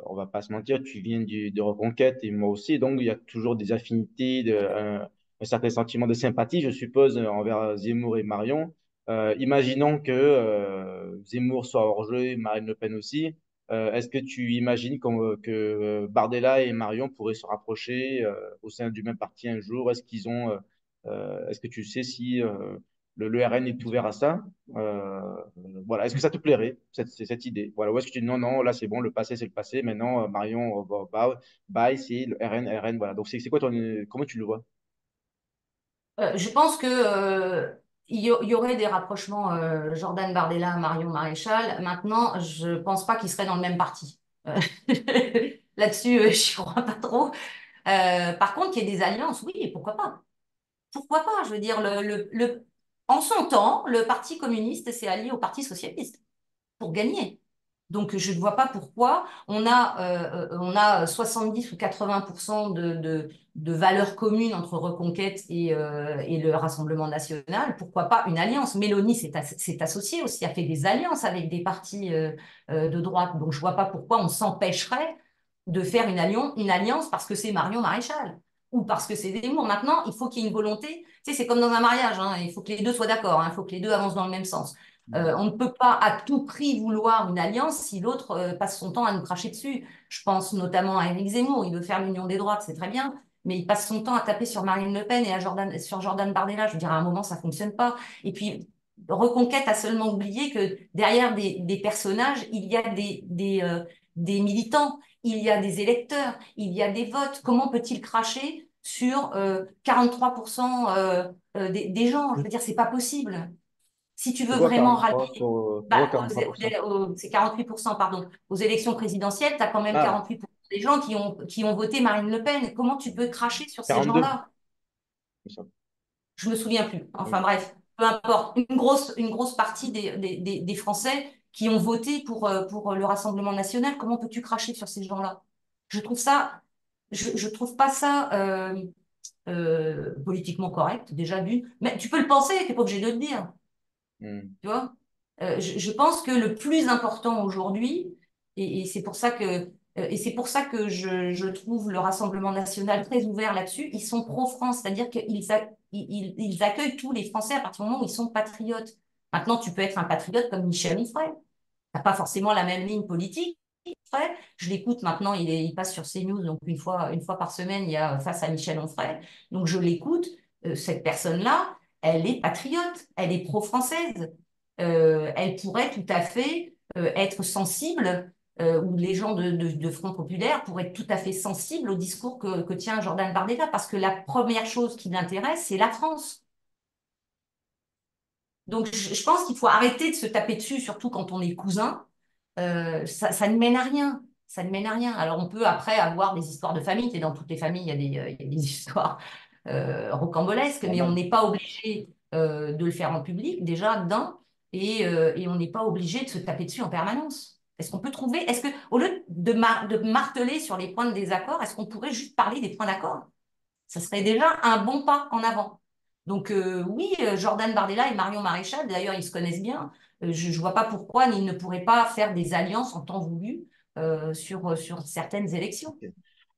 Speaker 1: on va pas se mentir, tu viens de Reconquête et moi aussi, donc il y a toujours des affinités, un certain sentiment de sympathie, je suppose, envers Zemmour et Marion. Imaginons que Zemmour soit hors jeu et Marine Le Pen aussi. Est-ce que tu imagines que Bardella et Marion pourraient se rapprocher au sein du même parti un jour? Est-ce que tu sais si le RN est ouvert à ça? Euh, voilà. Est-ce que ça te plairait, cette idée? Voilà. Ou est-ce que tu dis non, non, là c'est bon, le passé c'est le passé. Maintenant, Marion, bye, c'est le RN. Voilà. Donc c'est quoi comment tu le vois?
Speaker 2: Je pense que il y aurait des rapprochements Jordan Bardella, Marion Maréchal. Maintenant, je pense pas qu'ils seraient dans le même parti. Euh, Là-dessus, je crois pas trop. Par contre, qu'il y ait des alliances, oui, pourquoi pas? Pourquoi pas? Je veux dire, en son temps, le Parti communiste s'est allié au Parti socialiste pour gagner. Donc, je ne vois pas pourquoi on a 70 ou 80% de valeurs communes entre Reconquête et le Rassemblement national. Pourquoi pas une alliance? Mélanie s'est associée aussi, a fait des alliances avec des partis de droite. Donc, je ne vois pas pourquoi on s'empêcherait de faire une alliance parce que c'est Marion Maréchal ou parce que c'est Zemmour. Maintenant, il faut qu'il y ait une volonté. Tu sais, c'est comme dans un mariage, hein, il faut que les deux soient d'accord, hein, il faut que les deux avancent dans le même sens. On ne peut pas à tout prix vouloir une alliance si l'autre passe son temps à nous cracher dessus. Je pense notamment à Éric Zemmour, il veut faire l'union des droites, c'est très bien, mais il passe son temps à taper sur Marine Le Pen et sur Jordan Bardella. Je veux dire, à un moment, ça ne fonctionne pas. Et puis, Reconquête a seulement oublié que derrière des personnages, il y a des militants, il y a des électeurs, il y a des votes. Comment peut-il cracher sur 43% des gens? Je veux dire, c'est pas possible. Si tu
Speaker 1: C'est
Speaker 2: veux
Speaker 1: quoi
Speaker 2: vraiment
Speaker 1: 43
Speaker 2: rallier,
Speaker 1: pourquoi
Speaker 2: bah,
Speaker 1: 43%?
Speaker 2: c'est 48%, pardon, aux élections présidentielles, tu as quand même
Speaker 1: Ah,
Speaker 2: 48% des gens qui ont voté Marine Le Pen. Comment tu peux cracher sur ces
Speaker 1: 42,
Speaker 2: gens-là?
Speaker 1: comme ça.
Speaker 2: Je me souviens plus. Enfin
Speaker 1: Oui.
Speaker 2: bref, peu importe. Une grosse partie des Français qui ont voté pour le Rassemblement national, comment peux-tu cracher sur ces gens-là? Je trouve ça, je trouve pas ça politiquement correct, déjà d'une. Mais tu peux le penser, tu n'es pas obligé de le dire.
Speaker 1: Hmm.
Speaker 2: Tu vois? Je pense que le plus important aujourd'hui, et c'est pour ça que je trouve le Rassemblement national très ouvert là-dessus, ils sont pro-France, c'est-à-dire qu'ils accueillent tous les Français à partir du moment où ils sont patriotes. Maintenant, tu peux être un patriote comme Michel Onfray. Tu n'as pas forcément la même ligne politique. Onfray. Je l'écoute maintenant, il passe sur CNews, donc une fois par semaine, il y a Face à Michel Onfray. Donc je l'écoute. Cette personne-là, elle est patriote, elle est pro-française. Elle pourrait tout à fait être sensible, ou les gens de Front Populaire pourraient être tout à fait sensibles au discours que tient Jordan Bardella, parce que la première chose qui l'intéresse, c'est la France. Donc, je pense qu'il faut arrêter de se taper dessus, surtout quand on est cousins. Ça ne mène à rien. Ça ne mène à rien. Alors, on peut après avoir des histoires de famille. Et dans toutes les familles, il y a des histoires rocambolesques, mais on
Speaker 1: Normal.
Speaker 2: n'est pas obligé de le faire en public, déjà, et on n'est pas obligé de se taper dessus en permanence. Est-ce que, au lieu de marteler sur les points de désaccord, est-ce qu'on pourrait juste parler des points d'accord? Ça serait déjà un bon pas en avant. Donc oui, Jordan Bardella et Marion Maréchal, d'ailleurs, ils se connaissent bien. Je ne vois pas pourquoi ils ne pourraient pas faire des alliances en temps voulu sur certaines élections.
Speaker 1: Ok.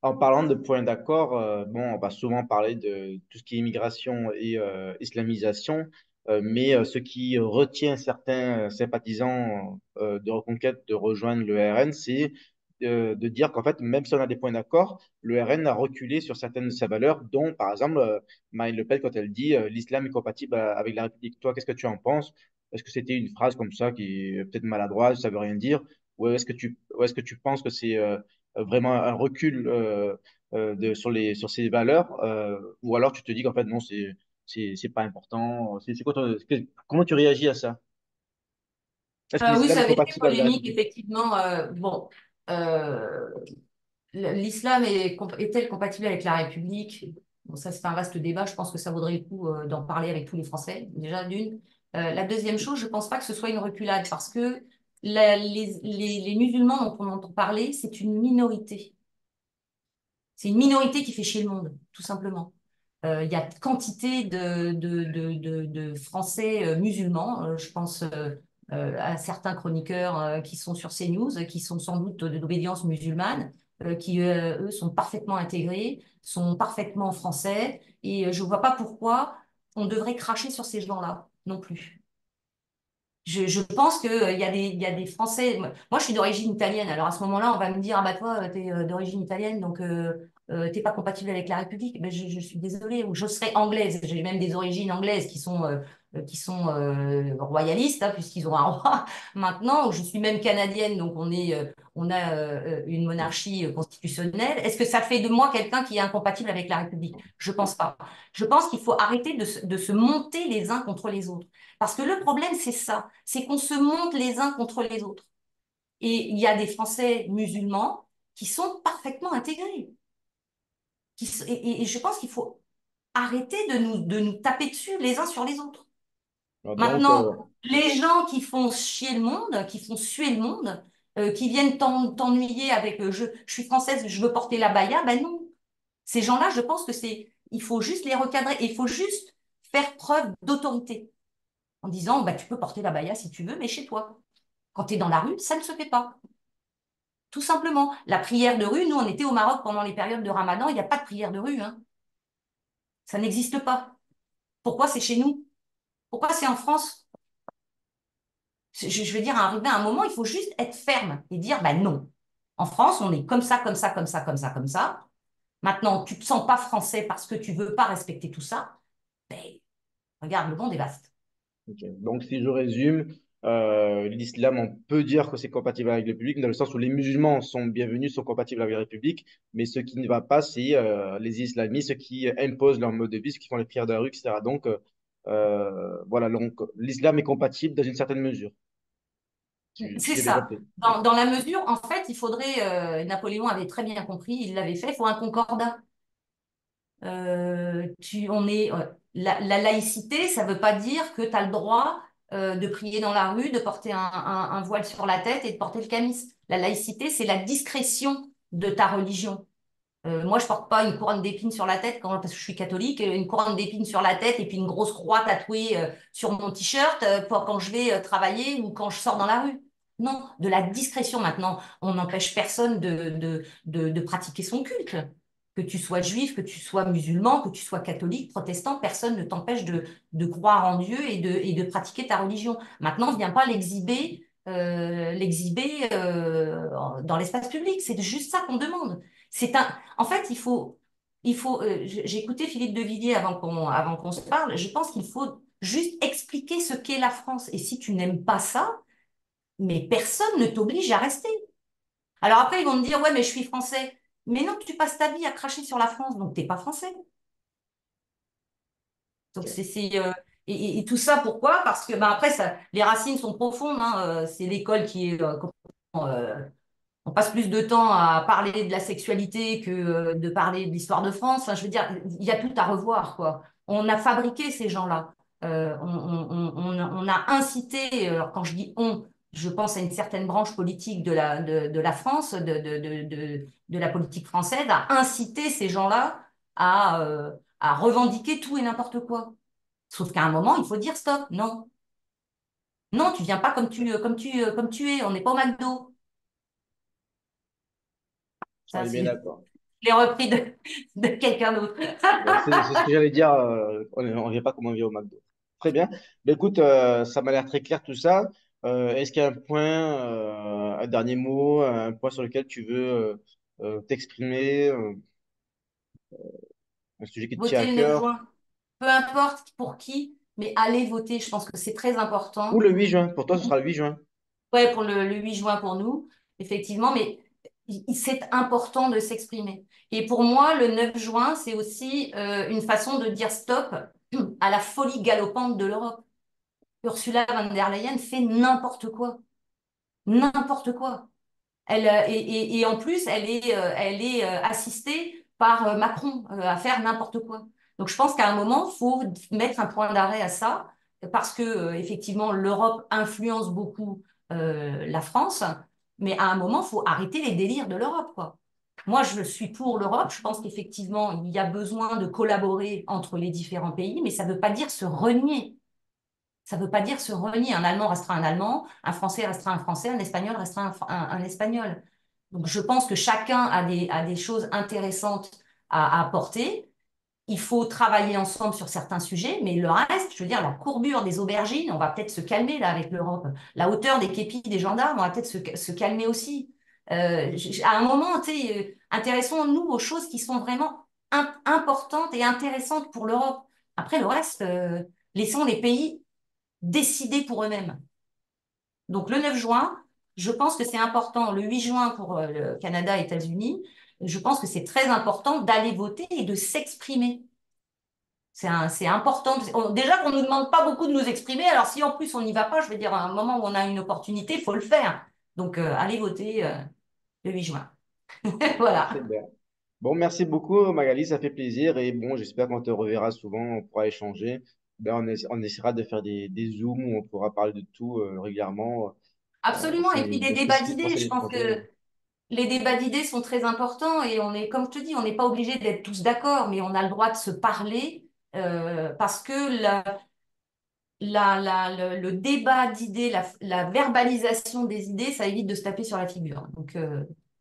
Speaker 1: En parlant de points d'accord, bon, on va souvent parler de tout ce qui est immigration et islamisation, mais ce qui retient certains sympathisants de Reconquête de rejoindre le RN, c'est de dire qu'en fait, même si on a des points d'accord, le RN a reculé sur certaines de ses valeurs, dont par exemple Marine Le Pen quand elle dit l'islam est compatible avec la République. Toi, qu'est-ce que tu en penses? Est-ce que c'était une phrase comme ça qui est peut-être maladroite, ça veut rien dire, ou est-ce que tu penses que c'est vraiment un recul sur ces valeurs, ou alors tu te dis qu'en fait, non, c'est pas important. C'est quoi comment tu réagis à ça? Est-ce que
Speaker 2: Oui,
Speaker 1: l'islam
Speaker 2: ça
Speaker 1: est
Speaker 2: avait fait
Speaker 1: compatible avec la
Speaker 2: polémique,
Speaker 1: République?
Speaker 2: effectivement. Bon, euh, l'islam est-elle compatible avec la République? Bon, ça, c'est un vaste débat. Je pense que ça vaudrait le coup d'en parler avec tous les Français, déjà d'une. La deuxième chose, je ne pense pas que ce soit une reculade, parce que les musulmans dont on entend parler, c'est une minorité. C'est une minorité qui fait chier le monde, tout simplement. Il y a quantité de Français musulmans. Je pense à certains chroniqueurs qui sont sur CNews, qui sont sans doute d'obédience musulmane, qui, eux, sont parfaitement intégrés, sont parfaitement français. Et je ne vois pas pourquoi on devrait cracher sur ces gens-là non plus. Je pense qu'il y a des Français. Moi, je suis d'origine italienne. Alors, à ce moment-là, on va me dire, ah bah toi, tu es d'origine italienne, donc t'es pas compatible avec la République. Ben, je suis désolée. Ou je serais anglaise. J'ai même des origines anglaises qui sont royalistes, hein, puisqu'ils ont un roi maintenant. Ou je suis même canadienne, donc on a une monarchie constitutionnelle. Est-ce que ça fait de moi quelqu'un qui est incompatible avec la République? Je pense pas. Je pense qu'il faut arrêter de se monter les uns contre les autres. Parce que le problème, c'est ça, c'est qu'on se monte les uns contre les autres. Et il y a des Français musulmans qui sont parfaitement intégrés. Et je pense qu'il faut arrêter de nous taper dessus les uns sur les autres.
Speaker 1: Donc,
Speaker 2: Maintenant, les gens qui font chier le monde, qui font suer le monde, qui viennent t'ennuyer avec je suis française, je veux porter la baya, ben non. Ces gens-là, je pense que il faut juste les recadrer et il faut juste faire preuve d'autorité en disant, bah, tu peux porter la baya si tu veux, mais chez toi. Quand tu es dans la rue, ça ne se fait pas. Tout simplement. La prière de rue, nous, on était au Maroc pendant les périodes de Ramadan, il n'y a pas de prière de rue, hein. Ça n'existe pas. Pourquoi c'est chez nous? Pourquoi c'est en France? Je veux dire, arriver à un moment, il faut juste être ferme et dire, bah non. En France, on est comme ça, comme ça, comme ça, comme ça, comme ça. Maintenant, tu ne te sens pas français parce que tu ne veux pas respecter tout ça. Ben, regarde, le monde est vaste.
Speaker 1: ok. Donc, si je résume, l'islam, on peut dire que c'est compatible avec la République, dans le sens où les musulmans sont bienvenus, sont compatibles avec la République, mais ce qui ne va pas, c'est les islamistes, ceux qui imposent leur mode de vie, ceux qui font les prières de la rue, etc. Donc, voilà, donc l'islam est compatible dans une certaine mesure, si
Speaker 2: C'est
Speaker 1: j'ai bien
Speaker 2: ça.
Speaker 1: compris.
Speaker 2: Dans la mesure, en fait, il faudrait, Napoléon avait très bien compris, il l'avait fait, il faut un concordat. La laïcité, ça ne veut pas dire que tu as le droit de prier dans la rue, de porter un voile sur la tête et de porter le camis. La laïcité, c'est la discrétion de ta religion. Moi, je porte pas une couronne d'épines sur la tête parce que je suis catholique, une couronne d'épines sur la tête et puis une grosse croix tatouée sur mon t-shirt pour quand je vais travailler ou quand je sors dans la rue. Non, de la discrétion maintenant. On n'empêche personne de pratiquer son culte. Que tu sois juif, que tu sois musulman, que tu sois catholique, protestant, personne ne t'empêche de croire en Dieu et de pratiquer ta religion. Maintenant, viens pas l'exhiber dans l'espace public. C'est juste ça qu'on demande. En fait, j'ai écouté Philippe de Villiers avant qu'on se parle. Je pense qu'il faut juste expliquer ce qu'est la France. Et si tu n'aimes pas ça, mais personne ne t'oblige à rester. Alors après, ils vont me dire, ouais, mais je suis français. Mais non, tu passes ta vie à cracher sur la France, donc t'es pas français. Donc
Speaker 1: Ok.
Speaker 2: et tout ça, pourquoi? Parce que ben après, les racines sont profondes, hein. C'est l'école qui est on passe plus de temps à parler de la sexualité que de parler de l'histoire de France. Enfin, je veux dire, il y a tout à revoir, quoi. On a fabriqué ces gens-là. On a incité, alors quand je dis on, je pense à une certaine branche politique de la France, de la politique française, à inciter ces gens-là à revendiquer tout et n'importe quoi. Sauf qu'à un moment, il faut dire stop. Non, non, tu viens pas comme tu es. On n'est pas au McDo.
Speaker 1: On
Speaker 2: Ça,
Speaker 1: est bien
Speaker 2: c'est
Speaker 1: d'accord.
Speaker 2: l'ai repris de quelqu'un d'autre.
Speaker 1: C'est ce que j'allais dire. On ne vient pas comme on vient au McDo. Très bien. Ben, écoute, ça m'a l'air très clair tout ça. Est-ce qu'il y a un point, un dernier mot, un point sur lequel tu veux t'exprimer, un sujet qui te tient à
Speaker 2: Votez le 9
Speaker 1: cœur?
Speaker 2: juin. Peu importe pour qui, mais allez voter. Je pense que c'est très
Speaker 1: Ou
Speaker 2: important.
Speaker 1: le 8 juin. Pour toi, ce sera le 8 juin.
Speaker 2: Ouais, pour le 8 juin pour nous, effectivement, mais c'est important de s'exprimer. Et pour moi, le 9 juin, c'est aussi une façon de dire stop à la folie galopante de l'Europe. Ursula von der Leyen fait n'importe quoi. N'importe quoi. Et en plus, elle est assistée par Macron à faire n'importe quoi. Donc je pense qu'à un moment, il faut mettre un point d'arrêt à ça, parce que effectivement, l'Europe influence beaucoup la France, mais à un moment, il faut arrêter les délires de l'Europe, quoi. Moi, je suis pour l'Europe. Je pense qu'effectivement, il y a besoin de collaborer entre les différents pays, mais ça ne veut pas dire se renier. Ça ne veut pas dire se renier. Un Allemand restera un Allemand, un Français restera un Français, un Espagnol restera un Espagnol. Donc je pense que chacun a a des choses intéressantes à apporter, il faut travailler ensemble sur certains sujets, mais le reste, je veux dire, la courbure des aubergines, on va peut-être se calmer là avec l'Europe. La hauteur des képis des gendarmes, on va peut-être se calmer aussi. À un moment, tu sais, intéressons-nous aux choses qui sont vraiment importantes et intéressantes pour l'Europe. Après, le reste, laissons les pays décider pour eux-mêmes. Donc, le 9 juin, je pense que c'est important. Le 8 juin pour le Canada et États-Unis, je pense que c'est très important d'aller voter et de s'exprimer. C'est important. Déjà qu'on ne nous demande pas beaucoup de nous exprimer, alors si en plus on n'y va pas, je veux dire, à un moment où on a une opportunité, il faut le faire. Donc, allez voter le 8 juin.
Speaker 1: Très
Speaker 2: Voilà.
Speaker 1: bien. Bon, merci beaucoup, Magali, ça fait plaisir. Et bon, j'espère qu'on te reverra souvent, on pourra échanger. Ben, on essaiera de faire des zooms où on pourra parler de tout régulièrement.
Speaker 2: Absolument. Et puis des débats
Speaker 1: Spécifiquement
Speaker 2: d'idées.
Speaker 1: sur
Speaker 2: Je
Speaker 1: les
Speaker 2: pense
Speaker 1: projets.
Speaker 2: que les débats d'idées sont très importants et on est, comme je te dis, on n'est pas obligé d'être tous d'accord, mais on a le droit de se parler parce que le débat d'idées, la verbalisation des idées, ça évite de se taper sur la figure. Donc,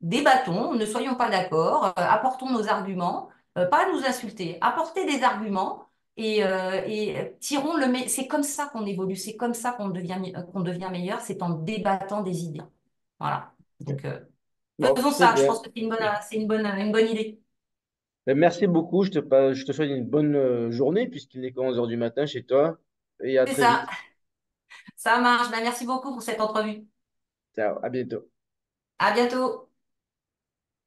Speaker 2: débattons, ne soyons pas d'accord, apportons nos arguments, pas à nous insulter, apportez des arguments et tirons c'est comme ça qu'on évolue, c'est comme ça qu'on devient meilleur, c'est en débattant des idées. Voilà. Donc,
Speaker 1: Bon,
Speaker 2: faisons
Speaker 1: très
Speaker 2: ça, je
Speaker 1: bien.
Speaker 2: pense que c'est une bonne idée.
Speaker 1: Ben, merci beaucoup. Je te souhaite une bonne journée puisqu'il n'est que 11 heures du matin chez toi. Et à
Speaker 2: C'est
Speaker 1: très
Speaker 2: ça,
Speaker 1: vite.
Speaker 2: ça marche. Ben, merci beaucoup pour cette entrevue.
Speaker 1: Ciao, à bientôt.
Speaker 2: À bientôt.